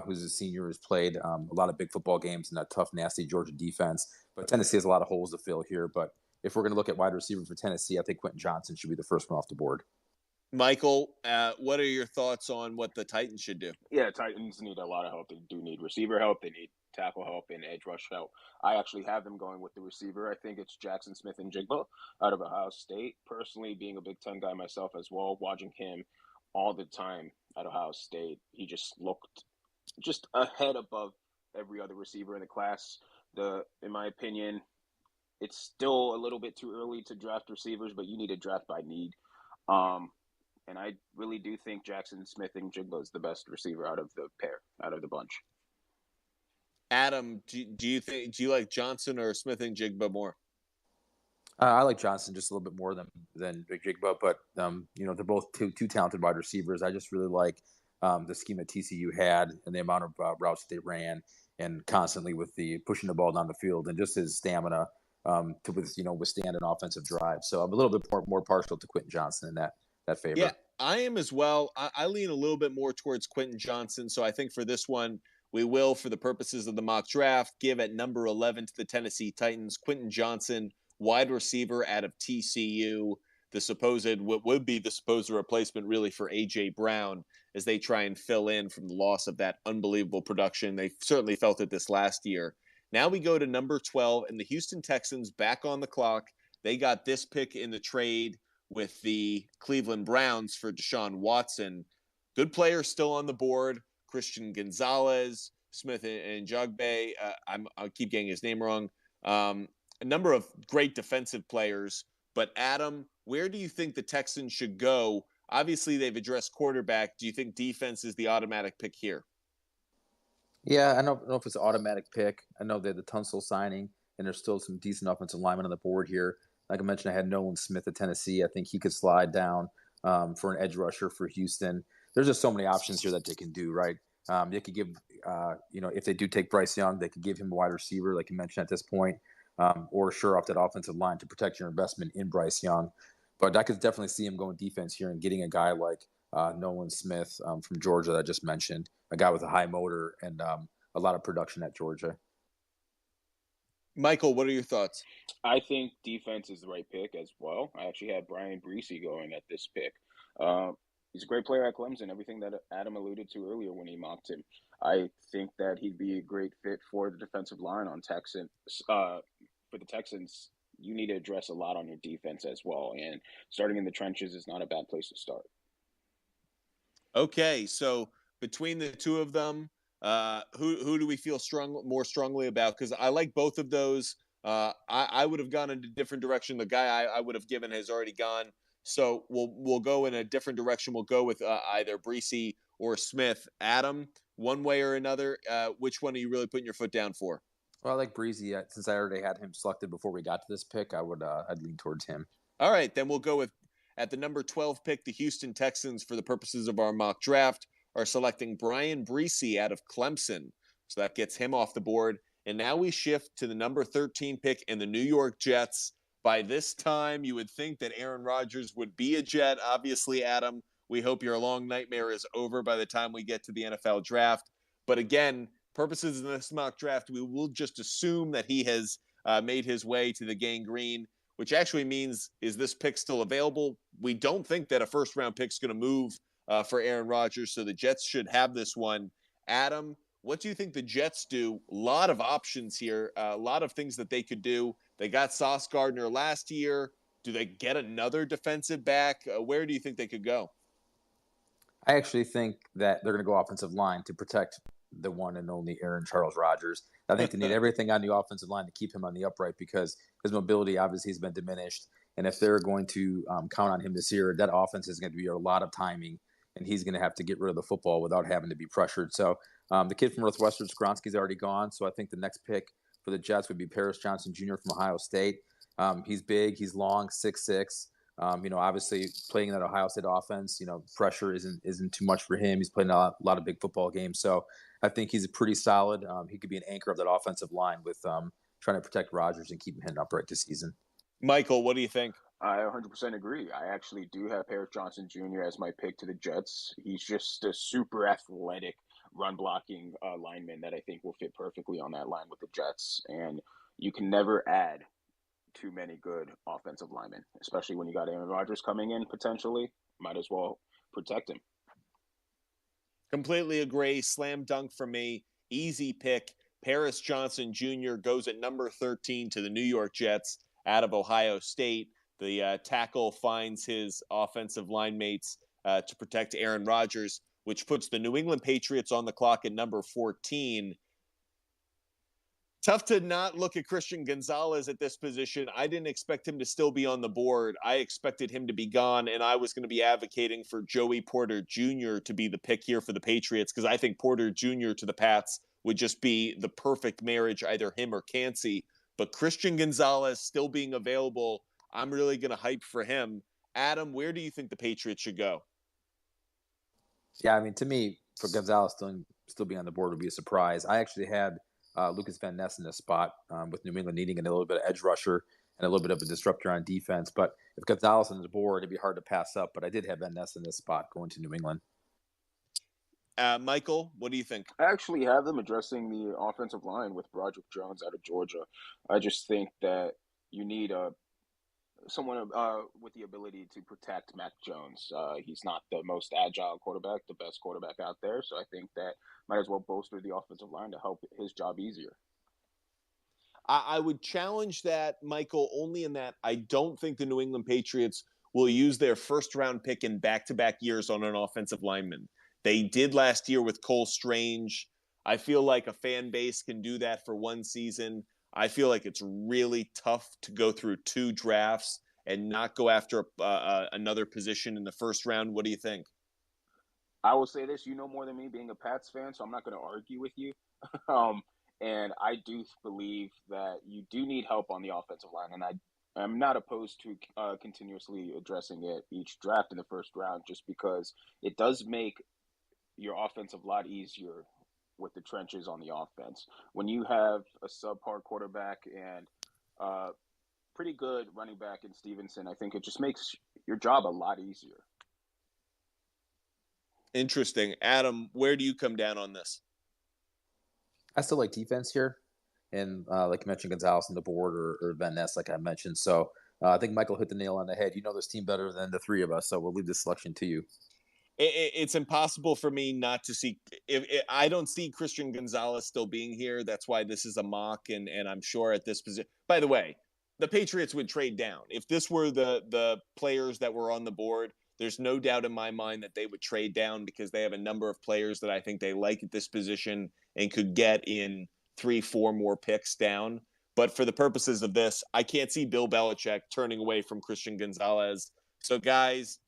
who's a senior, who's played a lot of big football games in that tough, nasty Georgia defense. But Tennessee has a lot of holes to fill here. But if we're going to look at wide receiver for Tennessee, I think Quentin Johnson should be the first one off the board. Michael, what are your thoughts on what the Titans should do? Yeah, Titans need a lot of help. They do need receiver help. They need tackle help and edge rush help. I actually have them going with the receiver. I think it's Jackson Smith and Jigba out of Ohio State. Personally, being a Big Ten guy myself as well, watching him all the time at Ohio State, he just looked just ahead above every other receiver in the class. In my opinion, it's still a little bit too early to draft receivers, but you need to draft by need. And I really do think Jackson Smith and Jigba is the best receiver out of the bunch. Adam, do you like Johnson or Smith and Jigba more? I like Johnson just a little bit more than Big Jigba, but they're both two talented wide receivers. I just really like the scheme that TCU had and the amount of routes that they ran, and constantly with the pushing the ball down the field, and just his stamina to withstand an offensive drive. So I'm a little bit more partial to Quentin Johnson in that favor. Yeah, I am as well. I lean a little bit more towards Quentin Johnson. So I think for this one, we will, for the purposes of the mock draft, give at number 11 to the Tennessee Titans, Quentin Johnson, wide receiver out of TCU, what would be the supposed replacement really for A.J. Brown as they try and fill in from the loss of that unbelievable production. They certainly felt it this last year. Now we go to number 12, and the Houston Texans back on the clock. They got this pick in the trade with the Cleveland Browns for Deshaun Watson. Good players still on the board. Christian Gonzalez, Smith and Jogbe. I'll keep getting his name wrong. A number of great defensive players. But Adam, where do you think the Texans should go? Obviously, they've addressed quarterback. Do you think defense is the automatic pick here? Yeah, I don't know if it's an automatic pick. I know they had the Tunsil signing, and there's still some decent offensive linemen on the board here. Like I mentioned, I had Nolan Smith at Tennessee. I think he could slide down for an edge rusher for Houston. There's just so many options here that they can do, right? They could give, if they do take Bryce Young, they could give him a wide receiver, like you mentioned at this point, or shore up that offensive line to protect your investment in Bryce Young. But I could definitely see him going defense here and getting a guy like Nolan Smith from Georgia that I just mentioned, a guy with a high motor and a lot of production at Georgia. Michael, what are your thoughts? I think defense is the right pick as well. I actually had Brian Breesy going at this pick. He's a great player at Clemson, everything that Adam alluded to earlier when he mocked him. I think that he'd be a great fit for the defensive line on Texans. For the Texans, you need to address a lot on your defense as well, and starting in the trenches is not a bad place to start. Okay, so between the two of them, who do we feel more strongly about? Because I like both of those. I would have gone in a different direction. The guy I would have given has already gone. So we'll go in a different direction. We'll go with either Breesy or Smith. Adam, one way or another, which one are you really putting your foot down for? Well, I like Breesy. Since I already had him selected before we got to this pick, I'd lean towards him. All right, then we'll go with at the number 12 pick, the Houston Texans, for the purposes of our mock draft, are selecting Brian Breesy out of Clemson. So that gets him off the board. And now we shift to the number 13 pick in the New York Jets. By this time, you would think that Aaron Rodgers would be a Jet. Obviously, Adam, we hope your long nightmare is over by the time we get to the NFL draft. But again, purposes of this mock draft, we will just assume that he has made his way to the Gang Green, which actually means, is this pick still available? We don't think that a first-round pick is going to move for Aaron Rodgers, so the Jets should have this one. Adam, what do you think the Jets do? A lot of options here, a lot of things that they could do. They got Sauce Gardner last year. Do they get another defensive back? Where do you think they could go? I actually think that they're going to go offensive line to protect the one and only Aaron Charles Rodgers. I think they need everything on the offensive line to keep him on the upright because his mobility obviously has been diminished. And if they're going to count on him this year, that offense is going to be a lot of timing, and he's going to have to get rid of the football without having to be pressured. So the kid from Northwestern, Skronsky's already gone. So I think the next pick for the Jets would be Paris Johnson Jr. from Ohio State. He's big, he's long, 6'6". Obviously playing in that Ohio State offense, pressure isn't too much for him. He's played a lot of big football games. So I think he's a pretty solid. He could be an anchor of that offensive line with trying to protect Rodgers and keep him upright this season. Michael, what do you think? I 100% agree. I actually do have Paris Johnson Jr. as my pick to the Jets. He's just a super athletic run blocking lineman that I think will fit perfectly on that line with the Jets. And you can never add too many good offensive linemen, especially when you got Aaron Rodgers coming in potentially. Might as well protect him. Completely agree. Slam dunk for me. Easy pick. Paris Johnson Jr. goes at number 13 to the New York Jets out of Ohio State. The tackle finds his offensive line mates to protect Aaron Rodgers, which puts the New England Patriots on the clock at number 14. Tough to not look at Christian Gonzalez at this position. I didn't expect him to still be on the board. I expected him to be gone, and I was going to be advocating for Joey Porter Jr. to be the pick here for the Patriots because I think Porter Jr. to the Pats would just be the perfect marriage, either him or Kancey. But Christian Gonzalez still being available, I'm really going to hype for him. Adam, where do you think the Patriots should go? Yeah, I mean, to me, for Gonzalez still being on the board would be a surprise. I actually had Lucas Van Ness in this spot with New England needing a little bit of edge rusher and a little bit of a disruptor on defense. But if Gonzalez on the board, it'd be hard to pass up. But I did have Van Ness in this spot going to New England. Michael, what do you think? I actually have them addressing the offensive line with Broderick Jones out of Georgia. I just think that you need someone with the ability to protect Mac Jones. He's not the most agile quarterback, the best quarterback out there. So I think that might as well bolster the offensive line to help his job easier. I would challenge that, Michael, only in that I don't think the New England Patriots will use their first-round pick in back-to-back years on an offensive lineman. They did last year with Cole Strange. I feel like a fan base can do that for one season. I feel like it's really tough to go through two drafts and not go after another position in the first round. What do you think? I will say this, you know more than me being a Pats fan, so I'm not going to argue with you. And I do believe that you do need help on the offensive line, and I'm not opposed to continuously addressing it each draft in the first round just because it does make your offensive a lot easier with the trenches on the offense. When you have a subpar quarterback and pretty good running back in Stevenson, I think it just makes your job a lot easier. Interesting. Adam, where do you come down on this? I still like defense here. And like you mentioned, Gonzalez on the board or Van Ness, like I mentioned. So I think Michael hit the nail on the head. You know this team better than the three of us, so we'll leave this selection to you. It's impossible for me not to see. I don't see Christian Gonzalez still being here. That's why this is a mock, and I'm sure at this position. By the way, the Patriots would trade down if this were the players that were on the board. There's no doubt in my mind that they would trade down because they have a number of players that I think they like at this position and could get in 3-4 more picks down. But for the purposes of this, I can't see Bill Belichick turning away from Christian Gonzalez. So, guys,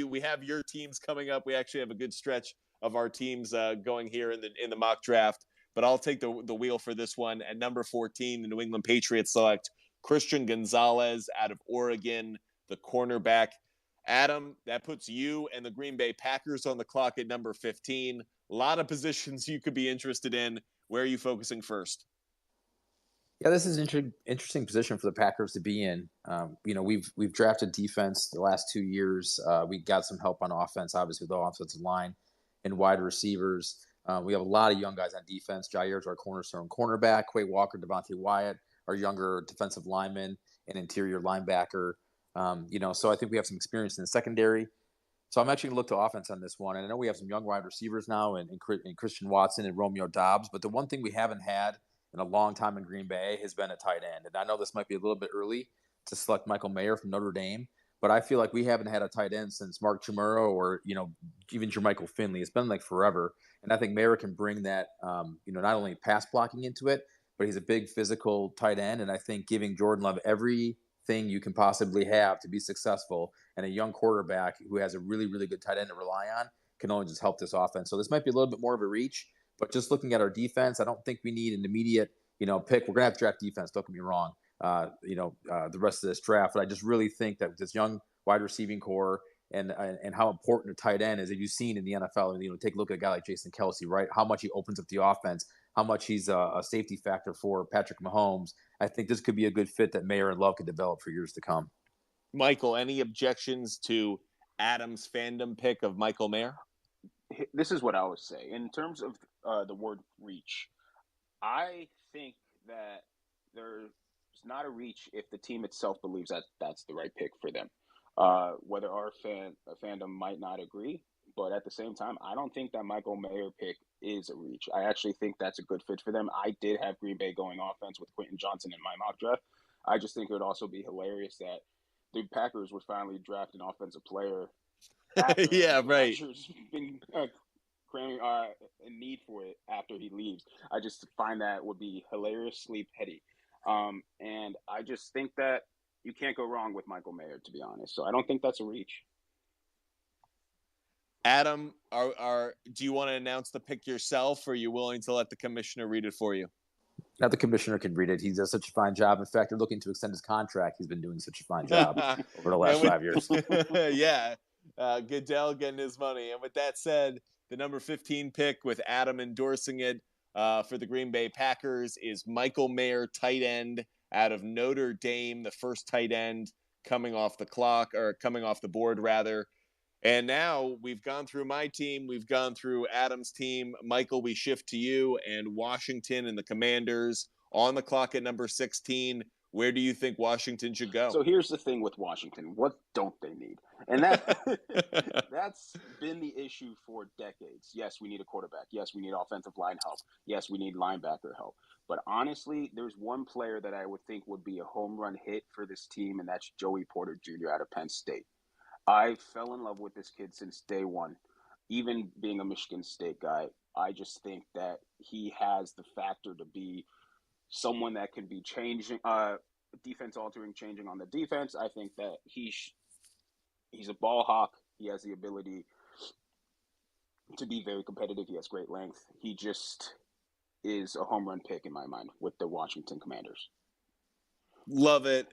we have your teams coming up. We actually have a good stretch of our teams going here in the mock draft. But I'll take the wheel for this one. At number 14, the New England Patriots select Christian Gonzalez out of Oregon, the cornerback. Adam, that puts you and the Green Bay Packers on the clock at number 15. A lot of positions you could be interested in. Where are you focusing first? Yeah, this is an interesting position for the Packers to be in. We've drafted defense the last 2 years. We got some help on offense, obviously, with the offensive line and wide receivers. We have a lot of young guys on defense. Jair's our cornerstone cornerback. Quay Walker, Devontae Wyatt, our younger defensive lineman and interior linebacker. So I think we have some experience in the secondary. So I'm actually going to look to offense on this one. And I know we have some young wide receivers now and Christian Watson and Romeo Doubs. But the one thing we haven't had in a long time in Green Bay has been a tight end. And I know this might be a little bit early to select Michael Mayer from Notre Dame, but I feel like we haven't had a tight end since Mark Chimuro or, even Jermichael Finley. It's been like forever. And I think Mayer can bring that, not only pass blocking into it, but he's a big physical tight end. And I think giving Jordan Love everything you can possibly have to be successful and a young quarterback who has a really, really good tight end to rely on can only just help this offense. So this might be a little bit more of a reach, but just looking at our defense, I don't think we need an immediate, pick. We're going to have to draft defense. Don't get me wrong. The rest of this draft, but I just really think that this young wide receiving core and how important a tight end is, that you've seen in the NFL. Take a look at a guy like Jason Kelce, right? How much he opens up the offense, how much he's a safety factor for Patrick Mahomes. I think this could be a good fit that Mayer and Love could develop for years to come. Michael, any objections to Adam's fandom pick of Michael Mayer? This is what I would say. In terms of the word reach, I think that there's not a reach if the team itself believes that that's the right pick for them. Whether our fandom might not agree, but at the same time, I don't think that Michael Mayer pick is a reach. I actually think that's a good fit for them. I did have Green Bay going offense with Quentin Johnson in my mock draft. I just think it would also be hilarious that the Packers would finally draft an offensive player after Yeah, right. Rodgers been cramming in need for it after he leaves. I just find that would be hilariously petty. And I just think that you can't go wrong with Michael Mayer, to be honest. So I don't think that's a reach. Adam, do you want to announce the pick yourself, or are you willing to let the commissioner read it for you? Now the commissioner can read it. He does such a fine job. In fact, they're looking to extend his contract. He's been doing such a fine job over the last 5 years. Yeah. Goodell getting his money. And with that said, the number 15 pick, with Adam endorsing it for the Green Bay Packers, is Michael Mayer, tight end out of Notre Dame, the first tight end coming off the board rather. And now we've gone through my team. We've gone through Adam's team. Michael, we shift to you and Washington and the Commanders on the clock at number 16. Where do you think Washington should go? So here's the thing with Washington. What don't they need? And that's been the issue for decades. Yes, we need a quarterback. Yes, we need offensive line help. Yes, we need linebacker help. But honestly, there's one player that I would think would be a home run hit for this team, and that's Joey Porter Jr. out of Penn State. I fell in love with this kid since day one. Even being a Michigan State guy, I just think that he has the factor to be someone that can be changing, defense altering, changing on the defense. I think that he's a ball hawk. He has the ability to be very competitive. He has great length. He just is a home run pick in my mind with the Washington Commanders. Love it.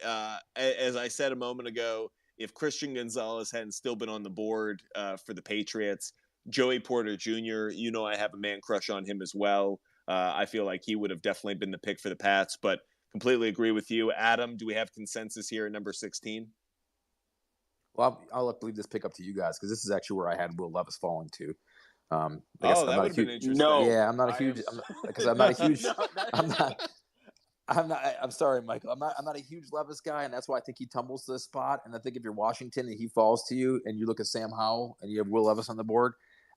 As I said a moment ago, if Christian Gonzalez hadn't still been on the board for the Patriots, Joey Porter Jr., I have a man crush on him as well. I feel like he would have definitely been the pick for the Pats, but completely agree with you. Adam, do we have consensus here at number 16? Well, I'll leave this pick up to you guys, because this is actually where I had Will Levis falling to. That would have been interesting. No, yeah, I'm not a huge. I'm sorry, Michael. I'm not a huge Levis guy, and that's why I think he tumbles to this spot. And I think if you're Washington and he falls to you, and you look at Sam Howell and you have Will Levis on the board,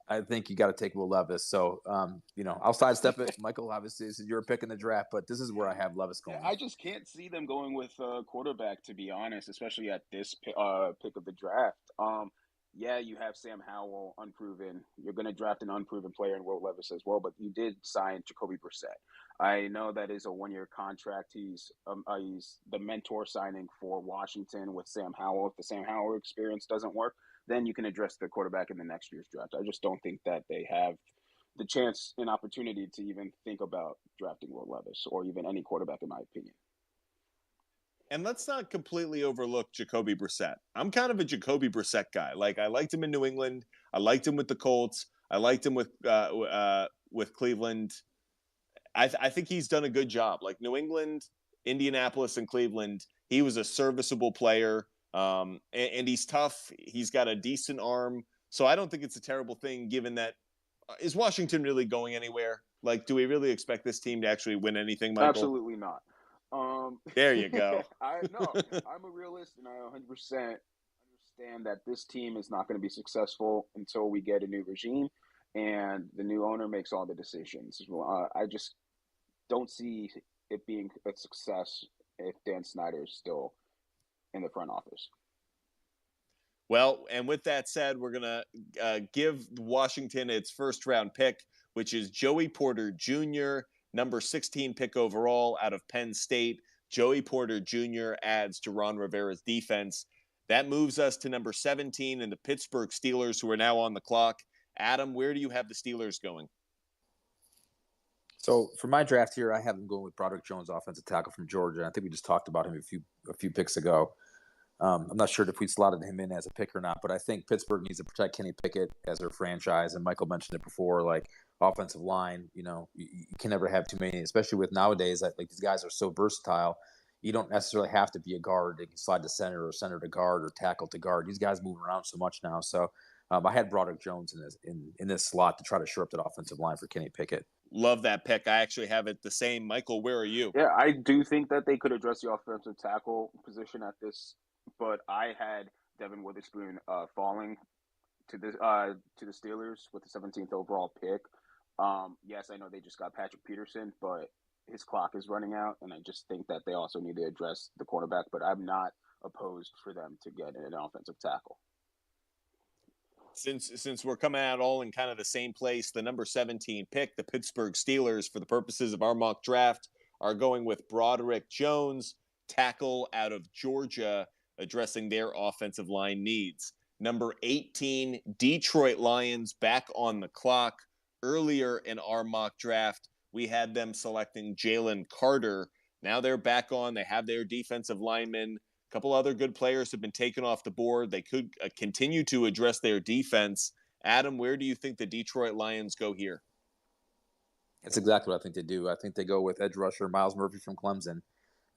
I think you got to take Will Levis. So, I'll sidestep it. Michael, obviously, this is your pick in the draft, but this is where I have Levis going. Yeah, I just can't see them going with a quarterback, to be honest, especially at this pick of the draft. Yeah, you have Sam Howell, unproven. You're going to draft an unproven player in Will Levis as well, but you did sign Jacoby Brissett. I know that is a one-year contract. He's the mentor signing for Washington with Sam Howell. If the Sam Howell experience doesn't work, then you can address the quarterback in the next year's draft. I just don't think that they have the chance and opportunity to even think about drafting Will Levis or even any quarterback, in my opinion. And let's not completely overlook Jacoby Brissett. I'm kind of a Jacoby Brissett guy. Like, I liked him in New England. I liked him with the Colts. I liked him with Cleveland. I think he's done a good job. Like, New England, Indianapolis, and Cleveland, he was a serviceable player. And he's tough. He's got a decent arm. So I don't think it's a terrible thing, given that is Washington really going anywhere? Like, do we really expect this team to actually win anything, Michael? Absolutely not. There you go. I'm a realist, and I 100% understand that this team is not going to be successful until we get a new regime and the new owner makes all the decisions. I just don't see it being a success if Dan Snyder is still in the front office. Well, and with that said, we're going to give Washington its first round pick, which is Joey Porter Jr., number 16 pick overall out of Penn State. Joey Porter Jr. adds to Ron Rivera's defense. That moves us to number 17 in the Pittsburgh Steelers, who are now on the clock. Adam, where do you have the Steelers going? So for my draft here, I have them going with Broderick Jones, offensive tackle from Georgia. I think we just talked about him a few picks ago. I'm not sure if we slotted him in as a pick or not, but I think Pittsburgh needs to protect Kenny Pickett as their franchise. And Michael mentioned it before, like offensive line, you can never have too many, especially with nowadays. Like these guys are so versatile. You don't necessarily have to be a guard. They can slide to center or center to guard or tackle to guard. These guys move around so much now. So I had Broderick Jones in this slot to try to shore up that offensive line for Kenny Pickett. Love that pick. I actually have it the same. Michael, where are you? Yeah, I do think that they could address the offensive tackle position at this, but I had Devin Witherspoon falling to the Steelers with the 17th overall pick. Yes, I know they just got Patrick Peterson, but his clock is running out, and I just think that they also need to address the cornerback. But I'm not opposed for them to get an offensive tackle. Since we're coming out all in kind of the same place, the number 17 pick, the Pittsburgh Steelers, for the purposes of our mock draft, are going with Broderick Jones, tackle out of Georgia, addressing their offensive line needs. Number 18, Detroit Lions, back on the clock. Earlier in our mock draft, we had them selecting Jalen Carter. Now they're back on. They have their defensive linemen. A couple other good players have been taken off the board. They could continue to address their defense. Adam, where do you think the Detroit Lions go here? That's exactly what I think they do. I think they go with edge rusher Miles Murphy from Clemson.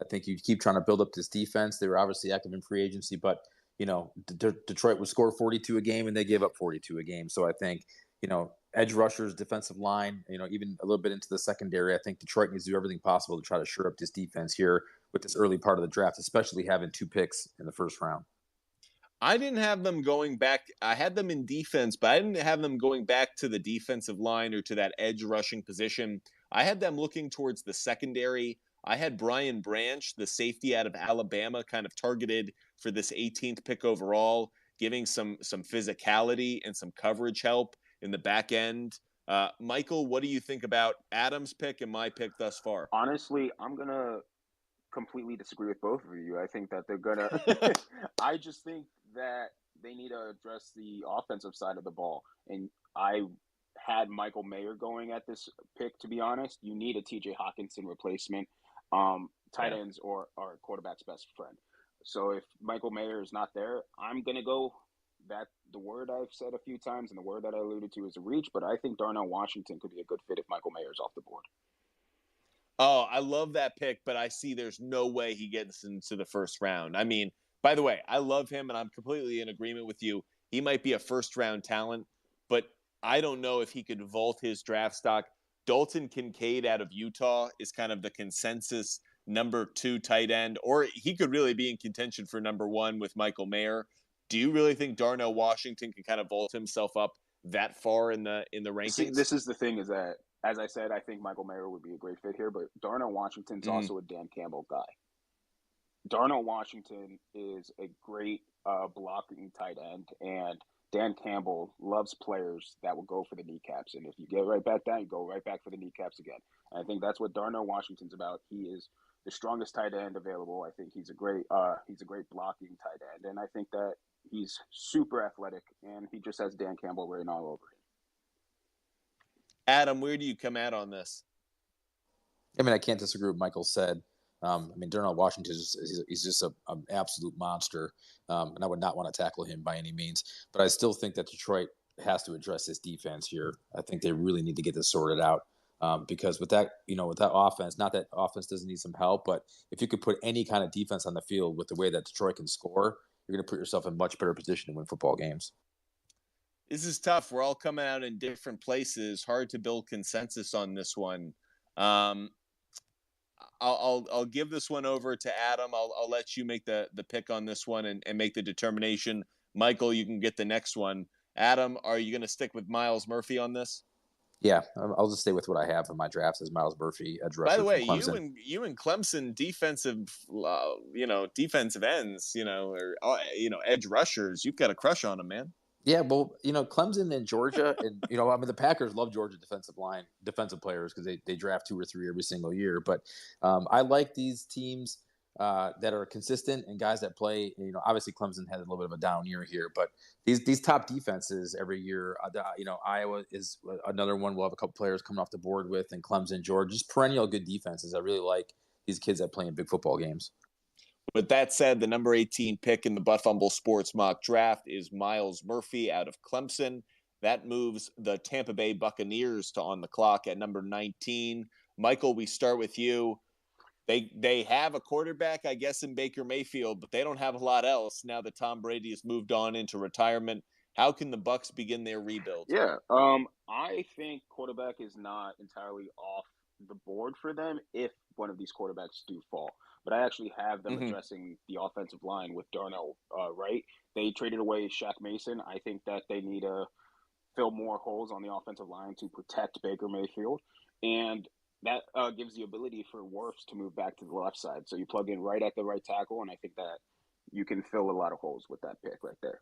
I think you keep trying to build up this defense. They were obviously active in free agency, but Detroit would score 42 a game and they give up 42 a game. So I think, edge rushers, defensive line, even a little bit into the secondary, I think Detroit needs to do everything possible to try to shore up this defense here with this early part of the draft, especially having 2 picks in the first round. I didn't have them going back. I had them in defense, but I didn't have them going back to the defensive line or to that edge rushing position. I had them looking towards the secondary. I had Brian Branch, the safety out of Alabama, kind of targeted for this 18th pick overall, giving some physicality and some coverage help in the back end. Michael, what do you think about Adam's pick and my pick thus far? Honestly, I'm going to completely disagree with both of you. I think that they're going to – I just think that they need to address the offensive side of the ball. And I had Michael Mayer going at this pick, to be honest. You need a TJ Hawkinson replacement. Tight ends or quarterback's best friend. So if Michael Mayer is not there, I'm going to go that the word I've said a few times and the word that I alluded to is a reach, but I think Darnell Washington could be a good fit if Michael Mayer is off the board. Oh, I love that pick, but I see there's no way he gets into the first round. I mean, by the way, I love him, and I'm completely in agreement with you. He might be a first-round talent, but I don't know if he could vault his draft stock. Dalton Kincaid out of Utah is kind of the consensus number 2 tight end, or he could really be in contention for number 1 with Michael Mayer. Do you really think Darnell Washington can kind of vault himself up that far in the rankings? See, this is the thing is that, as I said, I think Michael Mayer would be a great fit here, but Darnell Washington's also a Dan Campbell guy. Darnell Washington is a great blocking tight end, and Dan Campbell loves players that will go for the kneecaps. And if you get right back down, you go right back for the kneecaps again. And I think that's what Darnell Washington's about. He is the strongest tight end available. I think he's a great blocking tight end, and I think that he's super athletic, and he just has Dan Campbell written all over him. Adam, where do you come out on this? I mean, I can't disagree with what Michael said. Darnell Washington is just an absolute monster, and I would not want to tackle him by any means. But I still think that Detroit has to address this defense here. I think they really need to get this sorted out because with that offense, not that offense doesn't need some help, but if you could put any kind of defense on the field with the way that Detroit can score, you're going to put yourself in a much better position to win football games. This is tough. We're all coming out in different places. Hard to build consensus on this one. I'll give this one over to Adam. I'll let you make the pick on this one and make the determination. Michael, you can get the next one. Adam, are you going to stick with Miles Murphy on this? Yeah, I'll just stay with what I have in my drafts as Miles Murphy, edge By the rusher from way, Clemson. you and Clemson defensive ends, or edge rushers. You've got a crush on them, man. Yeah, well, Clemson and Georgia, and the Packers love Georgia defensive players because they draft 2 or 3 every single year. But I like these teams that are consistent and guys that play. Obviously Clemson had a little bit of a down year here, but these top defenses every year. Iowa is another one. We'll have a couple players coming off the board with, and Clemson, Georgia, just perennial good defenses. I really like these kids that play in big football games. With that said, the number 18 pick in the Butt Fumble Sports mock draft is Miles Murphy out of Clemson. That moves the Tampa Bay Buccaneers to on the clock at number 19. Michael, we start with you. They have a quarterback, I guess, in Baker Mayfield, but they don't have a lot else now that Tom Brady has moved on into retirement. How can the Bucks begin their rebuild? Yeah, I think quarterback is not entirely off the board for them if one of these quarterbacks do fall. But I actually have them addressing the offensive line with Darnell Wright. They traded away Shaq Mason. I think that they need to fill more holes on the offensive line to protect Baker Mayfield. And that gives the ability for Wirfs to move back to the left side. So you plug in right at the right tackle, and I think that you can fill a lot of holes with that pick right there.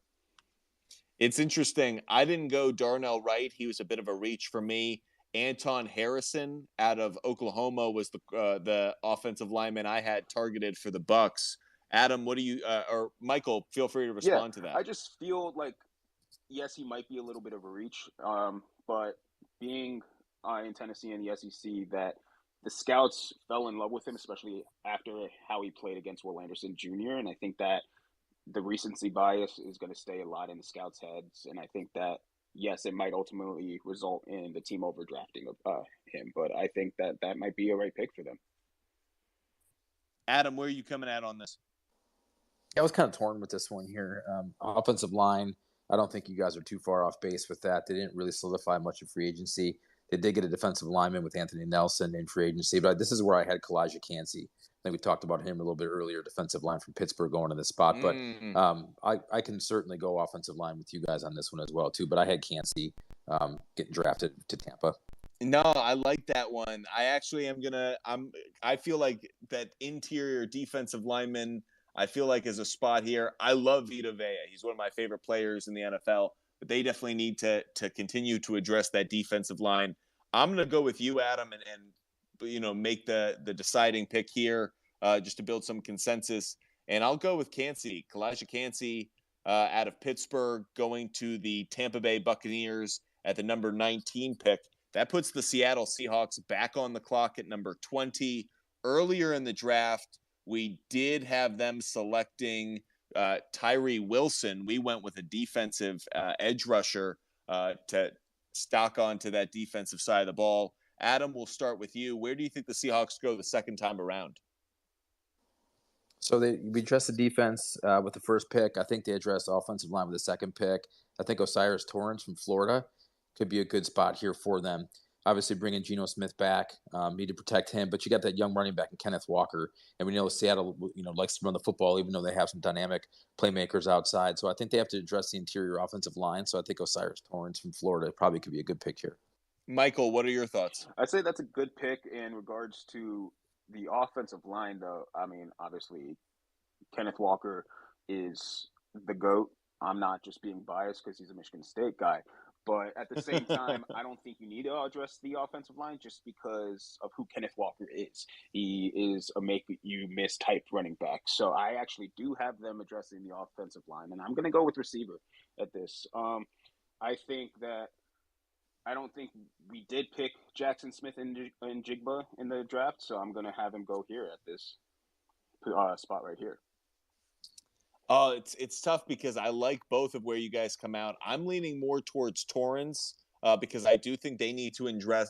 It's interesting. I didn't go Darnell Wright. He was a bit of a reach for me. Anton Harrison out of Oklahoma was the offensive lineman I had targeted for the Bucks. Adam, what do you or Michael? Feel free to respond to that. I just feel like yes, he might be a little bit of a reach, but being in Tennessee and the SEC, that the scouts fell in love with him, especially after how he played against Will Anderson Jr. And I think that the recency bias is going to stay a lot in the scouts' heads, and I think that yes, it might ultimately result in the team overdrafting him, but I think that might be a right pick for them. Adam, where are you coming at on this? I was kind of torn with this one here. Offensive line, I don't think you guys are too far off base with that. They didn't really solidify much in free agency. They did get a defensive lineman with Anthony Nelson in free agency, but this is where I had Kalijah Cansey. I think we talked about him a little bit earlier, defensive line from Pittsburgh going to this spot. But I can certainly go offensive line with you guys on this one as well, too. But I had Cansey getting drafted to Tampa. No, I like that one. I actually I feel like that interior defensive lineman, I feel like is a spot here. I love Vita Vea. He's one of my favorite players in the NFL, but they definitely need to continue to address that defensive line. I'm going to go with you, Adam, and make the deciding pick here just to build some consensus. And I'll go with Kalijah Cansey out of Pittsburgh going to the Tampa Bay Buccaneers at the number 19 pick. That puts the Seattle Seahawks back on the clock at number 20. Earlier in the draft, we did have them selecting Tyree Wilson. We went with a defensive edge rusher to stock onto that defensive side of the ball. Adam, we'll start with you. Where do you think the Seahawks go the second time around? So we addressed the defense with the first pick. I think they addressed offensive line with the second pick. I think Osiris Torrance from Florida could be a good spot here for them. Obviously, bringing Geno Smith back, need to protect him. But you got that young running back in Kenneth Walker, and we know Seattle, likes to run the football, even though they have some dynamic playmakers outside. So I think they have to address the interior offensive line. So I think Osiris Torrance from Florida probably could be a good pick here. Michael, what are your thoughts? I'd say that's a good pick in regards to the offensive line, though. I mean, obviously, Kenneth Walker is the GOAT. I'm not just being biased because he's a Michigan State guy. But at the same time, I don't think you need to address the offensive line just because of who Kenneth Walker is. He is a make-you-miss type running back. So I actually do have them addressing the offensive line, and I'm going to go with receiver at this. I don't think we did pick Jackson Smith and Jigba in the draft, so I'm going to have him go here at this spot right here. Oh, it's tough because I like both of where you guys come out. I'm leaning more towards Torrance because I do think they need to address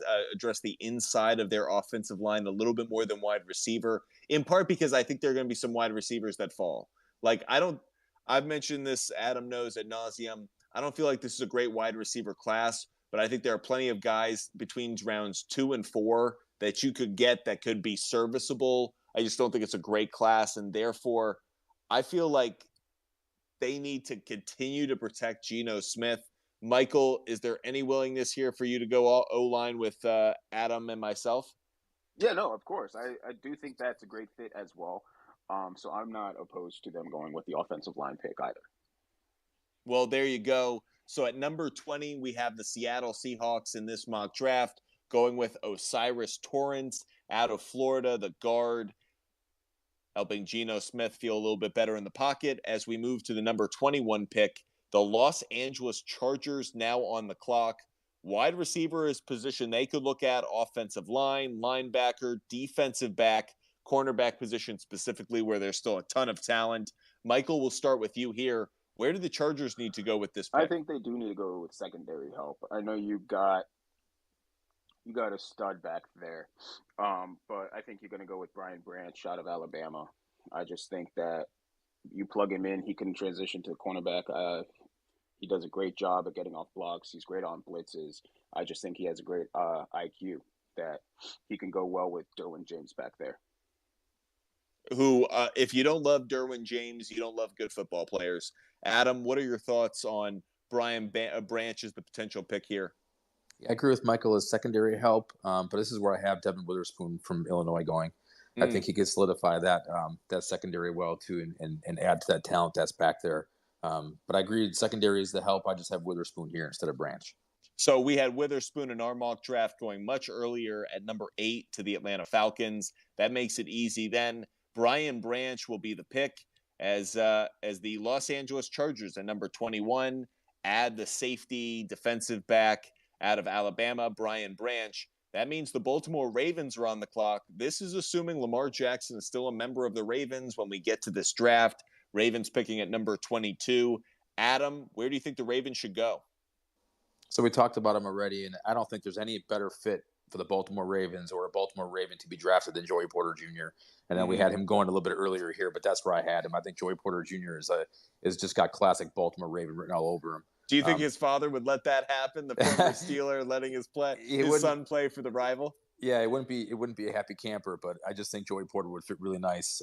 the inside of their offensive line a little bit more than wide receiver, in part because I think there are going to be some wide receivers that fall. I've mentioned this, Adam knows ad nauseum. I don't feel like this is a great wide receiver class, but I think there are plenty of guys between rounds 2 and 4 that you could get that could be serviceable. I just don't think it's a great class, and therefore I feel like they need to continue to protect Geno Smith. Michael, is there any willingness here for you to go O-line with Adam and myself? Yeah, no, of course. I do think that's a great fit as well. So I'm not opposed to them going with the offensive line pick either. Well, there you go. So at number 20, we have the Seattle Seahawks in this mock draft, going with Osiris Torrance out of Florida, the guard, helping Geno Smith feel a little bit better in the pocket. As we move to the number 21 pick, the Los Angeles Chargers now on the clock. Wide receiver is position they could look at, offensive line, linebacker, defensive back, cornerback position specifically, where there's still a ton of talent. Michael, we'll start with you here. Where do the Chargers need to go with this pick? I think they do need to go with secondary help. I know you got a stud back there, but I think you're going to go with Brian Branch out of Alabama. I just think that you plug him in, he can transition to cornerback. He does a great job at getting off blocks. He's great on blitzes. I just think he has a great IQ that he can go well with Derwin James back there. Who, if you don't love Derwin James, you don't love good football players. Adam, what are your thoughts on Brian Branch as the potential pick here? I agree with Michael as secondary help, but this is where I have Devin Witherspoon from Illinois going. I think he could solidify that secondary well too, and add to that talent that's back there. But I agree, secondary is the help. I just have Witherspoon here instead of Branch. So we had Witherspoon in our mock draft going much earlier at number 8 to the Atlanta Falcons. That makes it easy. Then Brian Branch will be the pick as the Los Angeles Chargers at number 21 add the safety defensive back out of Alabama, Brian Branch. That means the Baltimore Ravens are on the clock. This is assuming Lamar Jackson is still a member of the Ravens when we get to this draft. Ravens picking at number 22. Adam, where do you think the Ravens should go? So we talked about him already, and I don't think there's any better fit for the Baltimore Ravens or a Baltimore Raven to be drafted than Joey Porter Jr. And then we had him going a little bit earlier here, but that's where I had him. I think Joey Porter Jr. is just got classic Baltimore Raven written all over him. Do you think his father would let that happen? The former Steeler letting his son play for the rival? Yeah, it wouldn't be a happy camper, but I just think Joey Porter would fit really nice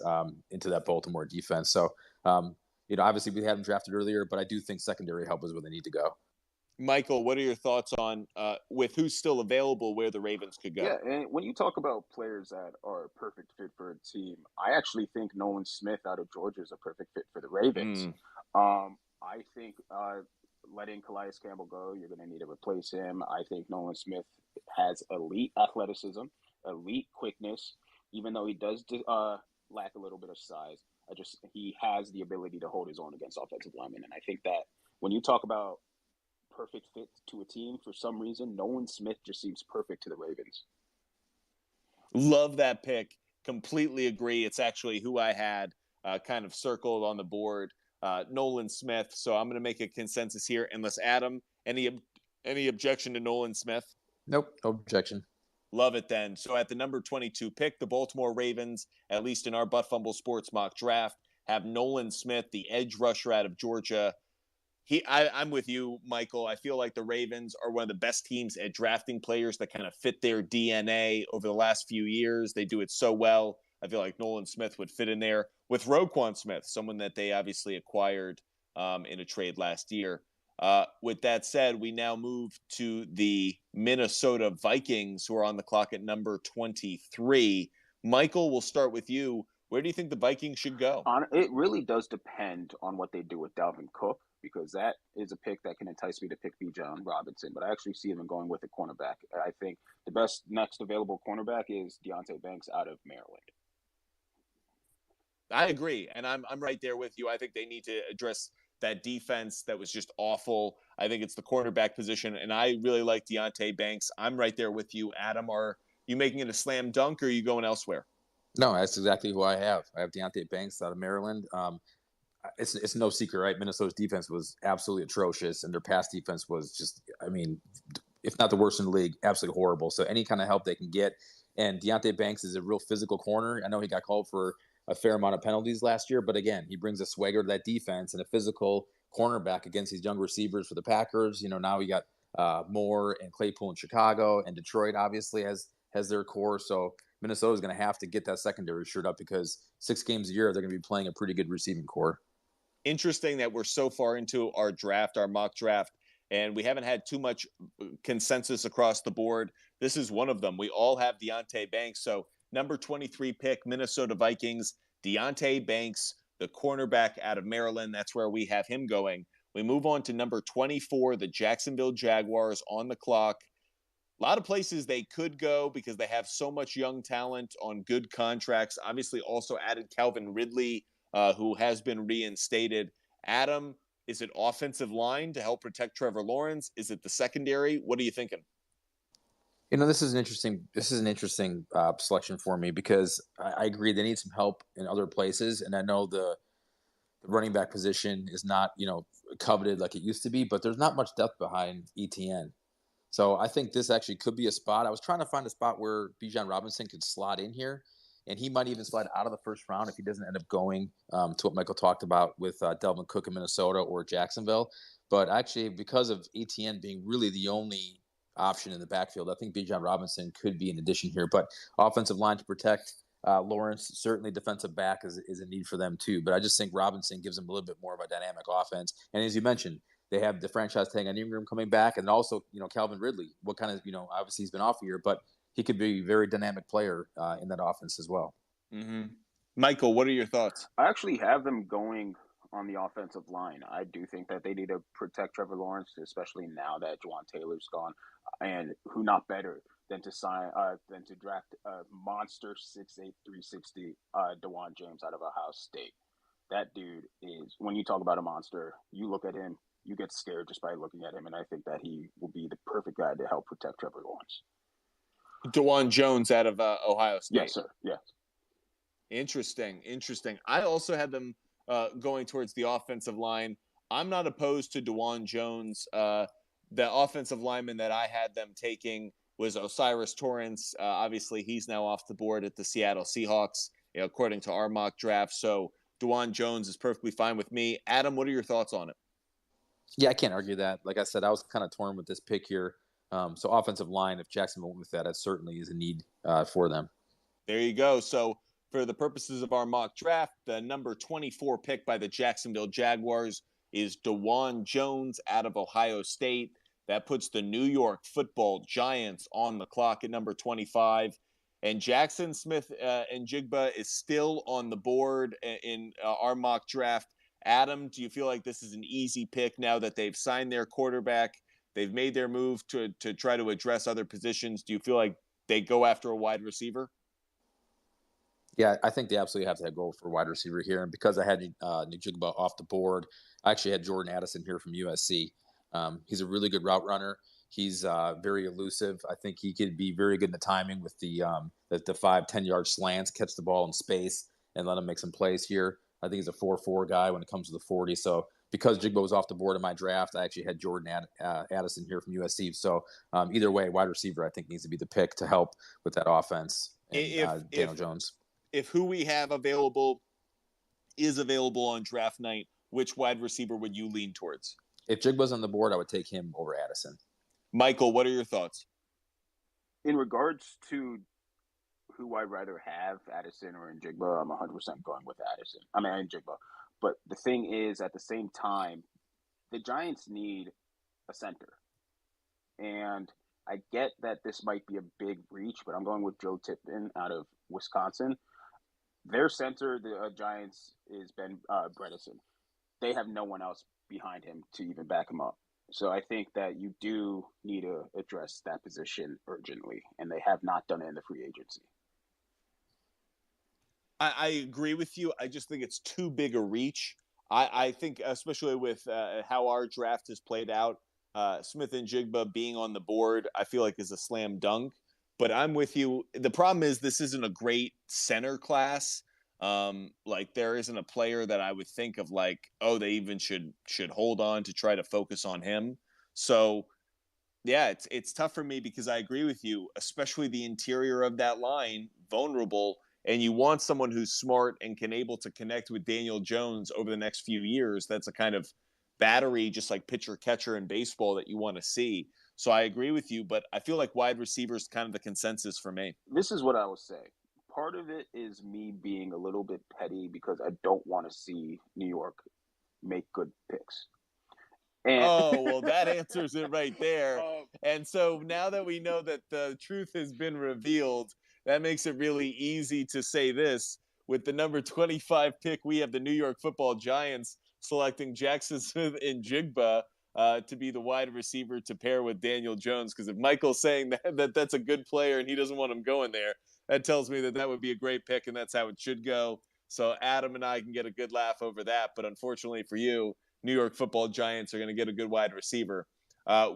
into that Baltimore defense. So, obviously we had him drafted earlier, but I do think secondary help is where they need to go. Michael, what are your thoughts on with who's still available, where the Ravens could go? Yeah, and when you talk about players that are a perfect fit for a team, I actually think Nolan Smith out of Georgia is a perfect fit for the Ravens. I think letting Calais Campbell go, you're going to need to replace him. I think Nolan Smith has elite athleticism, elite quickness, even though he does lack a little bit of size. He has the ability to hold his own against offensive linemen. And I think that when you talk about perfect fit to a team, for some reason, Nolan Smith just seems perfect to the Ravens. Love that pick. Completely agree. It's actually who I had kind of circled on the board, Nolan Smith. So I'm going to make a consensus here. Unless Adam, any objection to Nolan Smith? Nope, no objection. Love it then. So at the number 22 pick, the Baltimore Ravens, at least in our Butt Fumble Sports mock draft, have Nolan Smith, the edge rusher out of Georgia. I'm with you, Michael. I feel like the Ravens are one of the best teams at drafting players that kind of fit their DNA over the last few years. They do it so well. I feel like Nolan Smith would fit in there with Roquan Smith, someone that they obviously acquired in a trade last year. With that said, we now move to the Minnesota Vikings, who are on the clock at number 23. Michael, we'll start with you. Where do you think the Vikings should go? It really does depend on what they do with Dalvin Cook, because that is a pick that can entice me to pick Bijan Robinson. But I actually see them going with a cornerback. I think the best next available cornerback is Deonte Banks out of Maryland. I agree, and I'm right there with you. I think they need to address that defense that was just awful. I think it's the cornerback position, and I really like Deonte Banks. I'm right there with you. Adam, are you making it a slam dunk, or are you going elsewhere? No, that's exactly who I have. I have Deonte Banks out of Maryland. It's no secret, right? Minnesota's defense was absolutely atrocious, and their pass defense was just, if not the worst in the league, absolutely horrible. So any kind of help they can get. And Deonte Banks is a real physical corner. I know he got called for a fair amount of penalties last year, but again, he brings a swagger to that defense and a physical cornerback against these young receivers for the Packers. Now we got Moore and Claypool in Chicago, and Detroit obviously has their core. So Minnesota's going to have to get that secondary shored up, because 6 games a year, they're going to be playing a pretty good receiving core. Interesting that we're so far into our draft, our mock draft, and we haven't had too much consensus across the board. This is one of them. We all have Deonte Banks. So number 23 pick, Minnesota Vikings, Deonte Banks, the cornerback out of Maryland. That's where we have him going. We move on to number 24, the Jacksonville Jaguars on the clock. A lot of places they could go because they have so much young talent on good contracts. Obviously, also added Calvin Ridley, who has been reinstated. Adam, is it offensive line to help protect Trevor Lawrence? Is it the secondary? What are you thinking? This is an interesting selection for me because I agree they need some help in other places, and I know the running back position is not coveted like it used to be, but there's not much depth behind ETN. So I think this actually could be a spot. I was trying to find a spot where Bijan Robinson could slot in here, and he might even slide out of the first round if he doesn't end up going to what Michael talked about with Delvin Cook in Minnesota or Jacksonville. But actually, because of ETN being really the only option in the backfield, I think Bijan Robinson could be an addition here. But offensive line to protect Lawrence, certainly defensive back is a need for them too. But I just think Robinson gives them a little bit more of a dynamic offense. And as you mentioned, they have the franchise tag on Ingram coming back, and also, Calvin Ridley. What kind of, obviously he's been off a year, but he could be a very dynamic player in that offense as well. Mm-hmm. Michael, what are your thoughts? I actually have them going on the offensive line. I do think that they need to protect Trevor Lawrence, especially now that Juwan Taylor's gone, and who not better than to draft a monster 6'8", 360 DeJuan James out of Ohio State. That dude is, when you talk about a monster, you look at him, you get scared just by looking at him, and I think that he will be the perfect guy to help protect Trevor Lawrence. DeJuan Jones out of Ohio State. Yes, sir. Yes. Interesting. I also had them going towards the offensive line. I'm not opposed to DeJuan Jones. The offensive lineman that I had them taking was Osiris Torrance. Obviously, he's now off the board at the Seattle Seahawks, according to our mock draft. So DeJuan Jones is perfectly fine with me. Adam, what are your thoughts on it? Yeah, I can't argue that. Like I said, I was kind of torn with this pick here. So offensive line, if Jacksonville went with that, certainly is a need for them. There you go. So for the purposes of our mock draft, the number 24 pick by the Jacksonville Jaguars is DeJuan Jones out of Ohio State. That puts the New York Football Giants on the clock at number 25. And Jackson Smith and Jigba is still on the board in our mock draft. Adam, do you feel like this is an easy pick now that they've signed their quarterback? They've made their move to try to address other positions. Do you feel like they go after a wide receiver? Yeah, I think they absolutely have to go for wide receiver here. And because I had Njigba off the board, I actually had Jordan Addison here from USC. He's a really good route runner. He's very elusive. I think he could be very good in the timing with the 5-10 yard slants, catch the ball in space, and let him make some plays here. I think he's a 4-4 guy when it comes to the 40. So because Jigba was off the board in my draft, I actually had Jordan Addison here from USC. So either way, wide receiver I think needs to be the pick to help with that offense. And Daniel Jones. If who we have available is available on draft night, which wide receiver would you lean towards? If Jigba's on the board, I would take him over Addison. Michael, what are your thoughts? In regards to who I'd rather have, Addison or Njigba, I'm 100% going with Addison. I mean, Njigba. But the thing is, at the same time, the Giants need a center. And I get that this might be a big reach, but I'm going with Joe Tippmann out of Wisconsin. Their center, the Giants, is Ben Bredesen. They have no one else behind him to even back him up. So I think that you do need to address that position urgently, and they have not done it in the free agency. I agree with you. I just think it's too big a reach. I think, especially with how our draft has played out, Smith and Jigba being on the board, I feel like is a slam dunk. But I'm with you. The problem is this isn't a great center class. Like there isn't a player that I would think of like, oh, they even should hold on to try to focus on him. So yeah, it's tough for me because I agree with you, especially the interior of that line, vulnerable, and you want someone who's smart and can able to connect with Daniel Jones over the next few years. That's a kind of battery, just like pitcher catcher in baseball, that you want to see. So I agree with you, but I feel like wide receiver is kind of the consensus for me. This is what I would say. Part of it is me being a little bit petty because I don't want to see New York make good picks. And Oh, well, that answers it right there. um, And so now that we know that the truth has been revealed, that makes it really easy to say this. With the number 25 pick, we have the New York Football Giants selecting Jackson Smith and Jigba to be the wide receiver to pair with Daniel Jones. Because if Michael's saying that that's a good player and he doesn't want him going there, that tells me that that would be a great pick and that's how it should go. So Adam and I can get a good laugh over that. But unfortunately for you, New York Football Giants are going to get a good wide receiver.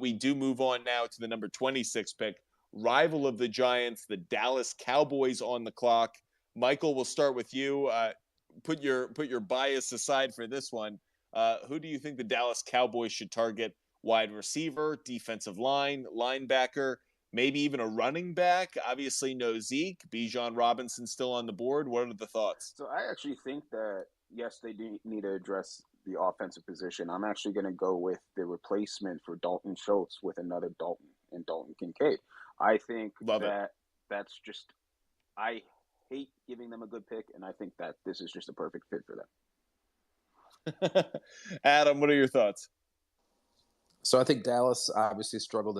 We do move on now to the number 26 pick, rival of the Giants, the Dallas Cowboys on the clock. Michael, we'll start with you. Put your bias aside for this one. Who do you think the Dallas Cowboys should target? Wide receiver, defensive line, linebacker, maybe even a running back? Obviously, no Zeke. Bijan Robinson still on the board. What are the thoughts? so I actually think that yes, they do need to address the offensive position. I'm actually going to go with the replacement for Dalton Schultz with another Dalton and Dalton Kincaid. I think Love it. that that's just I hate giving them a good pick, and I think that this is just a perfect fit for them. Adam, what are your thoughts? So I think Dallas obviously struggled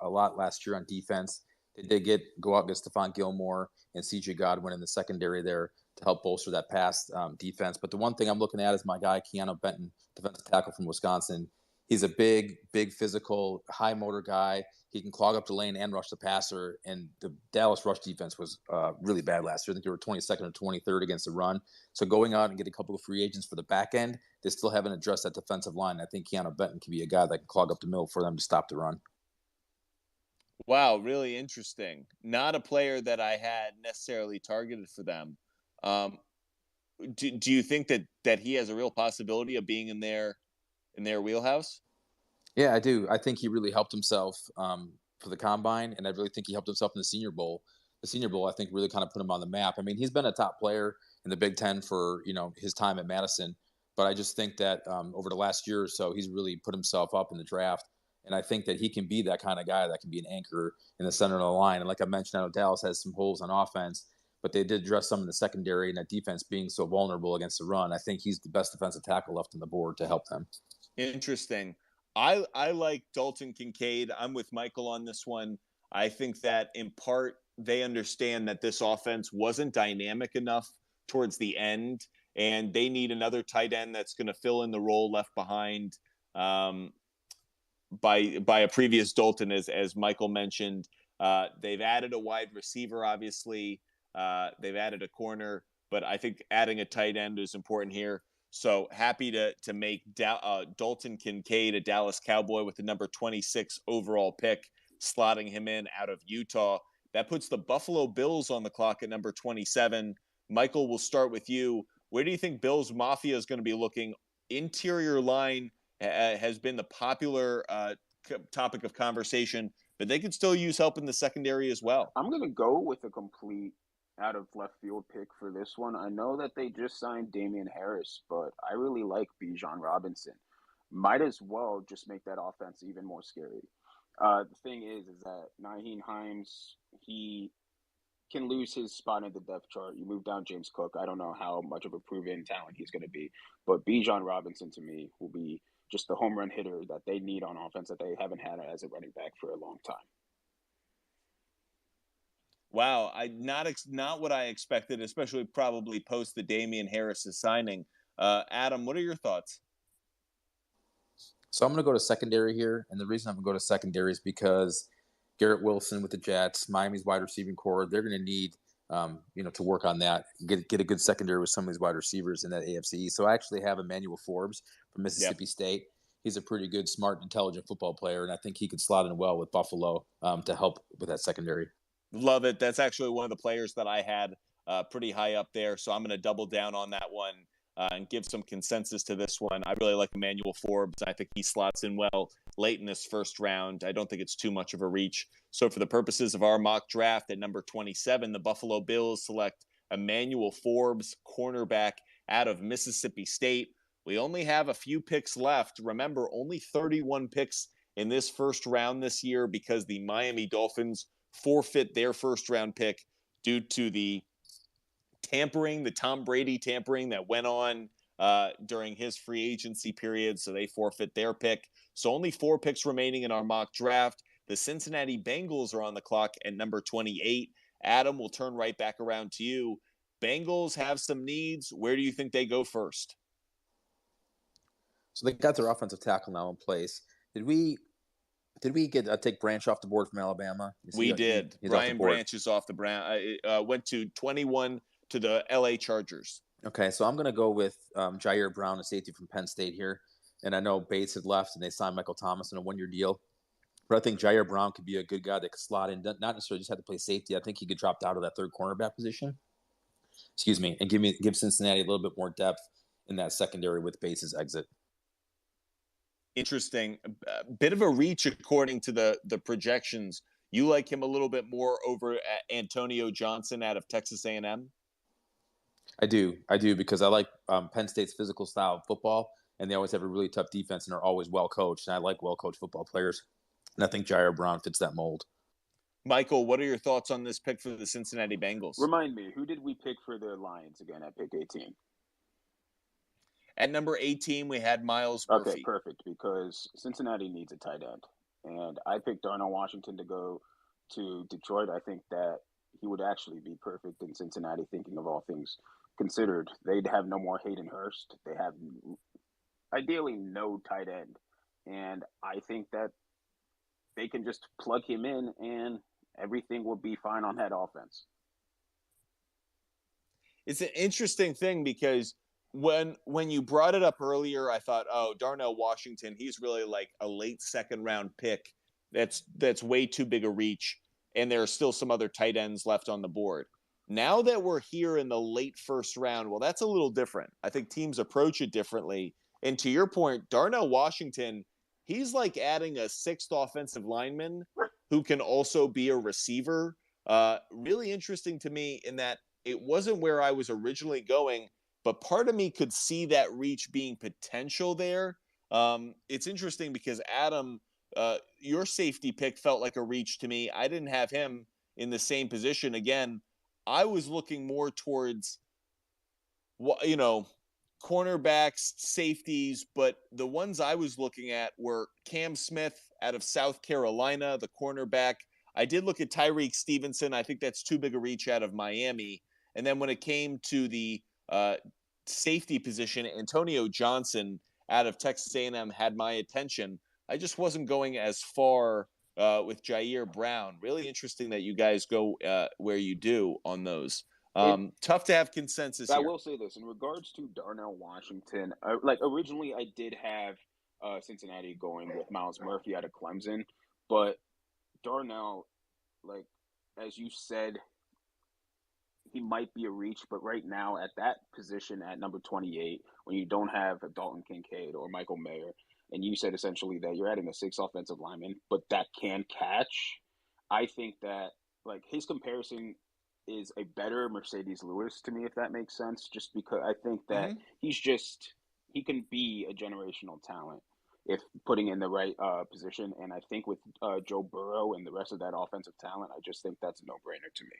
a lot last year on defense. They did go out and get Stephon Gilmore and C.J. Godwin in the secondary there to help bolster that pass defense. But the one thing I'm looking at is my guy, Keanu Benton, defensive tackle from Wisconsin. He's a big, physical, high motor guy. He can clog up the lane and rush the passer. And the Dallas rush defense was really bad last year. I think they were 22nd or 23rd against the run. So going out and get a couple of free agents for the back end, they still haven't addressed that defensive line. I think Keanu Benton can be a guy that can clog up the middle for them to stop the run. Wow, really interesting. Not a player that I had necessarily targeted for them. Um, do you think that he has a real possibility of being in their wheelhouse? Yeah, I do. I think he really helped himself for the combine, and I really think he helped himself in the Senior Bowl. The Senior Bowl, I think, really kind of put him on the map. I mean, he's been a top player in the Big Ten for his time at Madison, but I just think that over the last year or so, he's really put himself up in the draft, and I think that he can be that kind of guy that can be an anchor in the center of the line. And like I mentioned, I know Dallas has some holes on offense, but they did address some in the secondary, and that defense being so vulnerable against the run, I think he's the best defensive tackle left on the board to help them. Interesting. I like Dalton Kincaid. I'm with Michael on this one. I think that in part they understand that this offense wasn't dynamic enough towards the end, and they need another tight end that's going to fill in the role left behind um, by a previous Dalton, as Michael mentioned. They've added a wide receiver, obviously. They've added a corner, but I think adding a tight end is important here. So happy to make Dalton Kincaid a Dallas Cowboy with the number 26 overall pick, slotting him in out of Utah. That puts the Buffalo Bills on the clock at number 27. Michael, we'll start with you. Where do you think Bills Mafia is going to be looking? Interior line has been the popular topic of conversation, but they could still use help in the secondary as well. I'm going to go with a complete out of left field pick for this one. I know that they just signed Damian Harris, but I really like Bijan Robinson. Might as well just make that offense even more scary. The thing is that Nyheim Hines, he can lose his spot in the depth chart. You move down James Cook. I don't know how much of a proven talent he's going to be, but Bijan Robinson to me will be just the home run hitter that they need on offense that they haven't had as a running back for a long time. Wow, not what I expected, especially probably post the Damian Harris signing. Adam, what are your thoughts? So I'm going to go to secondary here, and the reason I'm going to go to secondary is because Garrett Wilson with the Jets, Miami's wide receiving core, they're going to need to work on that, get a good secondary with some of these wide receivers in that AFC. So I actually have Emmanuel Forbes from Mississippi State. He's a pretty good, smart, intelligent football player, and I think he could slot in well with Buffalo to help with that secondary. Love it. That's actually one of the players that I had pretty high up there. So I'm going to double down on that one and give some consensus to this one. I really like Emmanuel Forbes. I think he slots in well late in this first round. I don't think it's too much of a reach. So for the purposes of our mock draft at number 27, the Buffalo Bills select Emmanuel Forbes, cornerback out of Mississippi State. We only have a few picks left. Remember, only 31 picks in this first round this year because the Miami Dolphins forfeit their first round pick due to the Tom Brady tampering that went on during his free agency period, so they forfeit their pick. So only 4 picks remaining in our mock draft. The Cincinnati Bengals are on the clock at number 28. Adam, we'll turn right back around to you. Bengals have some needs. Where do you think they go first? So they got their offensive tackle now in place. Did we get take Branch off the board from Alabama? We did. He's Brian Branch is off the Brown. Went to 21 to the LA Chargers. Okay, so I'm going to go with Jair Brown, a safety from Penn State here. And I know Bates had left, and they signed Michael Thomas in a 1-year deal. But I think Jair Brown could be a good guy that could slot in, not necessarily just have to play safety. I think he could drop down to that third cornerback position. Excuse me, and give Cincinnati a little bit more depth in that secondary with Bates' exit. Interesting. Bit of a reach according to the projections. You like him a little bit more over at Antonio Johnson out of Texas A&M? I do because I like Penn State's physical style of football, and they always have a really tough defense and are always well coached. And I like well coached football players, and I think Jair Brown fits that mold. Michael, what are your thoughts on this pick for the Cincinnati Bengals? Remind me, who did we pick for the Lions again at pick 18? At number 18, we had Miles Murphy. Okay, perfect, because Cincinnati needs a tight end. And I picked Darnell Washington to go to Detroit. I think that he would actually be perfect in Cincinnati, thinking of all things considered. They'd have no more Hayden Hurst. They have ideally no tight end. And I think that they can just plug him in and everything will be fine on that offense. It's an interesting thing because when you brought it up earlier, I thought, oh, Darnell Washington, he's really like a late second round pick. That's way too big a reach. And there are still some other tight ends left on the board. Now that we're here in the late first round, well, that's a little different. I think teams approach it differently. And to your point, Darnell Washington, he's like adding a 6th offensive lineman who can also be a receiver. Really interesting to me in that it wasn't where I was originally going, but part of me could see that reach being potential there. It's interesting because Adam, your safety pick felt like a reach to me. I didn't have him in the same position. Again, I was looking more towards, cornerbacks, safeties, but the ones I was looking at were Cam Smith out of South Carolina, the cornerback. I did look at Tyreek Stevenson. I think that's too big a reach out of Miami. And then when it came to the safety position, Antonio Johnson out of Texas A&M had my attention. I just wasn't going as far with Jair Brown. Really interesting that you guys go where you do on those. Tough to have consensus here. I will say this. In regards to Darnell Washington, originally I did have Cincinnati going with Miles Murphy out of Clemson, but Darnell, as you said, he might be a reach, but right now at that position at number 28, when you don't have a Dalton Kincaid or Michael Mayer, and you said essentially that you're adding a 6th offensive lineman, but that can catch, I think that his comparison is a better Mercedes Lewis to me, if that makes sense, just because I think that he can be a generational talent if putting in the right position. And I think with Joe Burrow and the rest of that offensive talent, I just think that's a no-brainer to me.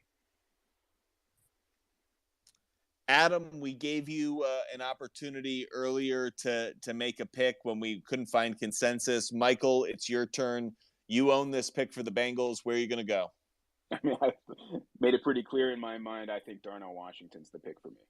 Adam, we gave you an opportunity earlier to make a pick when we couldn't find consensus. Michael, it's your turn. You own this pick for the Bengals. Where are you going to go? I mean, I made it pretty clear in my mind. I think Darnell Washington's the pick for me.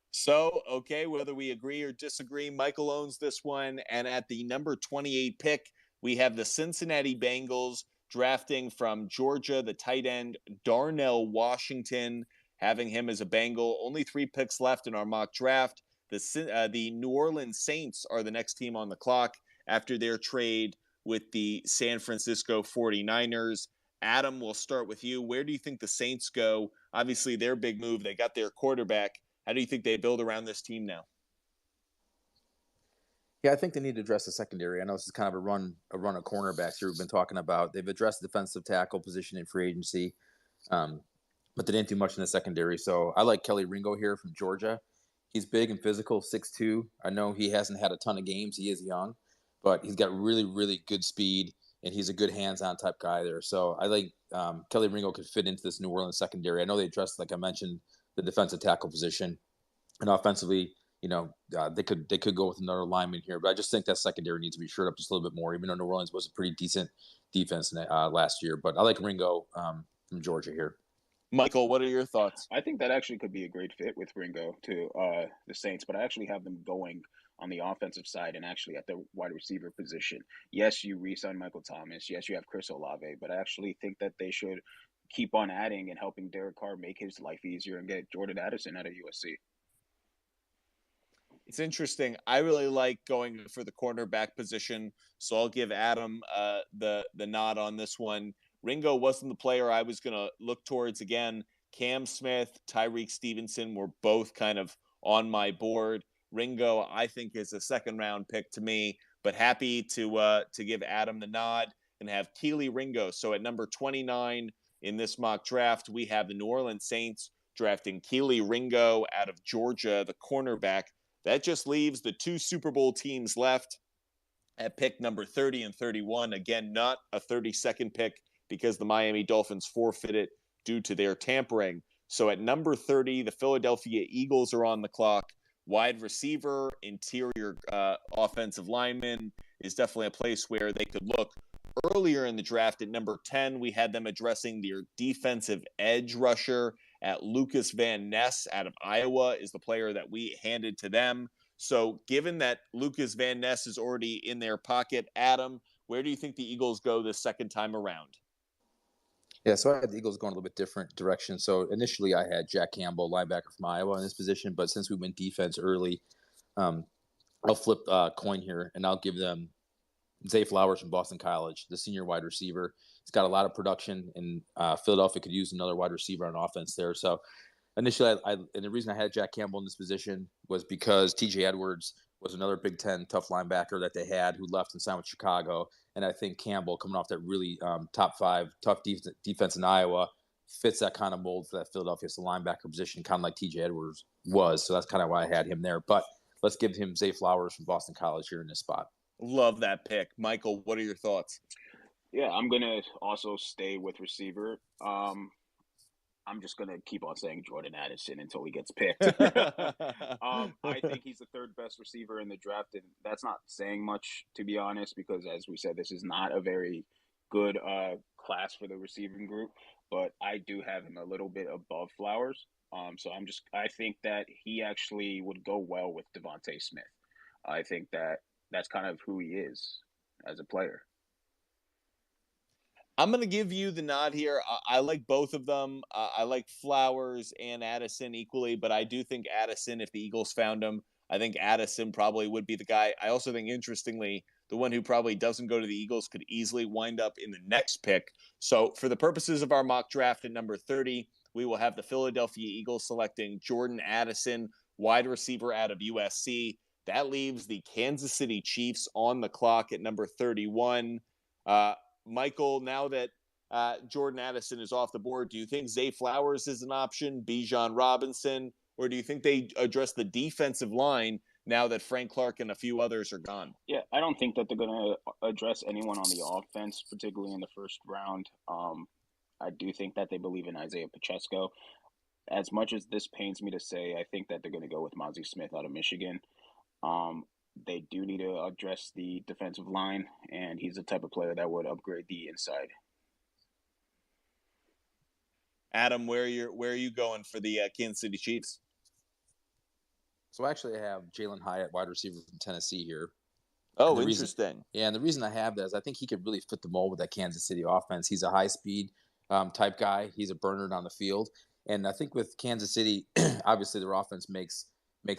So, okay, whether we agree or disagree, Michael owns this one. And at the number 28 pick, we have the Cincinnati Bengals drafting from Georgia, the tight end Darnell Washington, having him as a Bengal. Only 3 picks left in our mock draft. The New Orleans Saints are the next team on the clock after their trade with the San Francisco 49ers. Adam, we'll start with you. Where do you think the Saints go? Obviously, their big move, they got their quarterback. How do you think they build around this team now? Yeah, I think they need to address the secondary. I know this is kind of a run of cornerbacks here we've been talking about. They've addressed the defensive tackle position in free agency, but they didn't do much in the secondary. So I like Kelly Ringo here from Georgia. He's big and physical, 6'2". I know he hasn't had a ton of games. He is young, but he's got really, really good speed, and he's a good hands-on type guy there. So I think Kelly Ringo could fit into this New Orleans secondary. I know they addressed, like I mentioned, the defensive tackle position. And offensively, they could go with another lineman here, but I just think that secondary needs to be shored up just a little bit more. Even though New Orleans was a pretty decent defense last year, but I like Ringo from Georgia here. Michael, what are your thoughts? I think that actually could be a great fit with Ringo to the Saints, but I actually have them going on the offensive side and actually at the wide receiver position. Yes, you re-sign Michael Thomas. Yes, you have Chris Olave, but I actually think that they should keep on adding and helping Derek Carr make his life easier and get Jordan Addison out of USC. It's interesting. I really like going for the cornerback position, so I'll give Adam the nod on this one. Ringo wasn't the player I was going to look towards again. Cam Smith, Tyreek Stevenson were both kind of on my board. Ringo, I think, is a second-round pick to me, but happy to give Adam the nod and have Keely Ringo. So at number 29 in this mock draft, we have the New Orleans Saints drafting Keely Ringo out of Georgia, the cornerback. That just leaves the two Super Bowl teams left at pick number 30 and 31. Again, not a 32nd pick because the Miami Dolphins forfeited due to their tampering. So at number 30, the Philadelphia Eagles are on the clock. Wide receiver, interior offensive lineman is definitely a place where they could look. Earlier in the draft at number 10, we had them addressing their defensive edge rusher at Lucas Van Ness out of Iowa is the player that we handed to them. So given that Lucas Van Ness is already in their pocket, Adam, where do you think the Eagles go this second time around? Yeah, so I had the Eagles going a little bit different direction. So initially I had Jack Campbell, linebacker from Iowa, in this position, but since we went defense early, I'll flip coin here, and I'll give them Zay Flowers from Boston College, the senior wide receiver. He's got a lot of production, and Philadelphia could use another wide receiver on offense there. So initially, and the reason I had Jack Campbell in this position was because T.J. Edwards was another Big Ten tough linebacker that they had who left and signed with Chicago. And I think Campbell, coming off that really top five tough defense in Iowa, fits that kind of mold for that Philadelphia linebacker position, kind of like T.J. Edwards was. So that's kind of why I had him there. But let's give him Zay Flowers from Boston College here in this spot. Love that pick. Michael, what are your thoughts? Yeah, I'm going to also stay with receiver. I'm just going to keep on saying Jordan Addison until he gets picked. I think he's the third best receiver in the draft, and that's not saying much, to be honest, because as we said, this is not a very good class for the receiving group, but I do have him a little bit above Flowers. So I think that he actually would go well with Devontae Smith. I think that that's kind of who he is as a player. I'm going to give you the nod here. I like both of them. I like Flowers and Addison equally, but I do think Addison, if the Eagles found him, I think Addison probably would be the guy. I also think, interestingly, the one who probably doesn't go to the Eagles could easily wind up in the next pick. So for the purposes of our mock draft at number 30, we will have the Philadelphia Eagles selecting Jordan Addison, wide receiver out of USC. That leaves the Kansas City Chiefs on the clock at number 31. Michael, now that Jordan Addison is off the board, do you think Zay Flowers is an option, Bijan Robinson, or do you think they address the defensive line now that Frank Clark and a few others are gone? Yeah, I don't think that they're going to address anyone on the offense, particularly in the first round. I do think that they believe in Isaiah Pacheco. As much as this pains me to say, I think that they're going to go with Mozzie Smith out of Michigan. They do need to address the defensive line, and he's the type of player that would upgrade the inside. Adam, where are you going for the Kansas City Chiefs? So actually I have Jalen Hyatt, wide receiver from Tennessee here. Oh, interesting. And the reason I have that is I think he could really fit the mold with that Kansas City offense. He's a high-speed type guy. He's a burner down the field. And I think with Kansas City, obviously their offense makes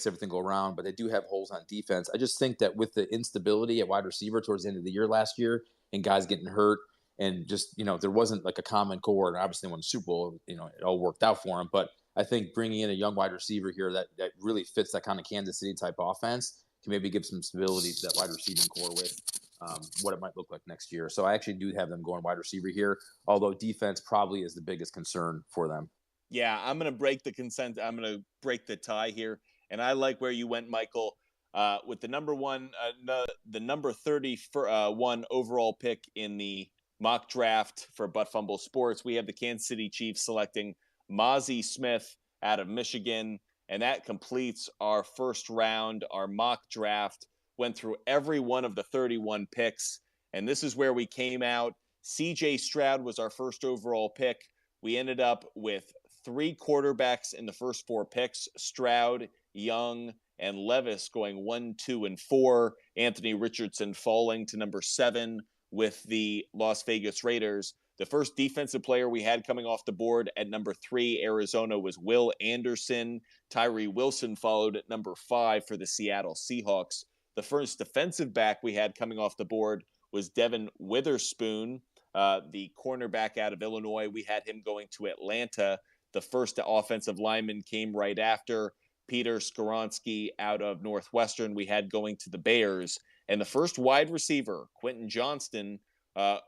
everything go around, but they do have holes on defense. I just think that with the instability at wide receiver towards the end of the year last year and guys getting hurt and just, there wasn't like a common core, and obviously won the Super Bowl, it all worked out for him. But I think bringing in a young wide receiver here that really fits that kind of Kansas City type offense can maybe give some stability to that wide receiving core with what it might look like next year. So I actually do have them going wide receiver here, although defense probably is the biggest concern for them. Yeah, I'm going to break the consent. I'm going to break the tie here. And I like where you went, Michael, with the number 31 overall pick in the mock draft for Butt Fumble Sports. We have the Kansas City Chiefs selecting Mozzie Smith out of Michigan. And that completes our first round, our mock draft. Went through every one of the 31 picks. And this is where we came out. CJ Stroud was our first overall pick. We ended up with 3 quarterbacks in the first 4 picks: Stroud, Young, and Levis going 1, 2, and 4. Anthony Richardson falling to number 7 with the Las Vegas Raiders. The first defensive player we had coming off the board at number 3, Arizona, was Will Anderson. Tyree Wilson followed at number 5 for the Seattle Seahawks. The first defensive back we had coming off the board was Devin Witherspoon, the cornerback out of Illinois. We had him going to Atlanta. The first offensive lineman came right after. Peter Skoronsky out of Northwestern we had going to the Bears. And the first wide receiver, Quentin Johnston,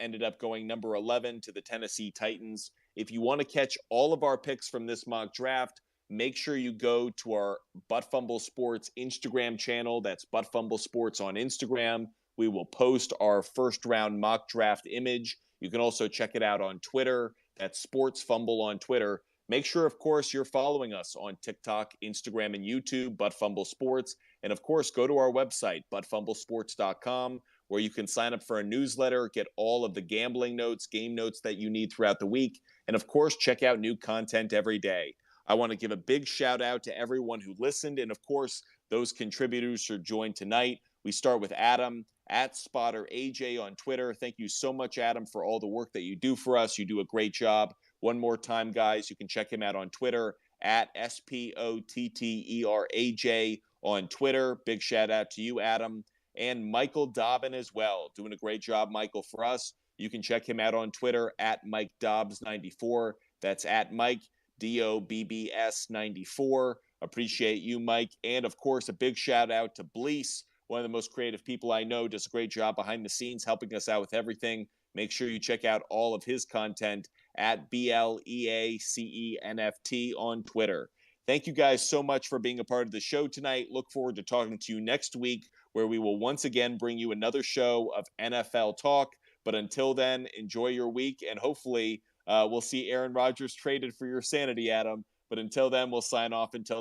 ended up going number 11 to the Tennessee Titans. If you want to catch all of our picks from this mock draft, make sure you go to our Butt Fumble Sports Instagram channel. That's Butt Fumble Sports on Instagram. We will post our first round mock draft image. You can also check it out on Twitter. That's Sports Fumble on Twitter. Make sure, of course, you're following us on TikTok, Instagram, and YouTube, Butt Fumble Sports. And, of course, go to our website, buttfumblesports.com, where you can sign up for a newsletter, get all of the gambling notes, game notes that you need throughout the week, and, of course, check out new content every day. I want to give a big shout out to everyone who listened, and, of course, those contributors who joined tonight. We start with Adam at Spotter AJ on Twitter. Thank you so much, Adam, for all the work that you do for us. You do a great job. One more time, guys, you can check him out on Twitter at SPOTTERAJ on Twitter. Big shout out to you, Adam. And Michael Dobbin as well. Doing a great job, Michael, for us. You can check him out on Twitter at Mike Dobbs94. That's at Mike DOBBS94. Appreciate you, Mike. And, of course, a big shout out to Bleece, one of the most creative people I know, does a great job behind the scenes helping us out with everything. Make sure you check out all of his content at BLEACENFT on Twitter. Thank you guys so much for being a part of the show tonight. Look forward to talking to you next week, where we will once again bring you another show of NFL talk. But until then, enjoy your week, and hopefully we'll see Aaron Rodgers traded for your sanity, Adam. But until then, we'll sign off until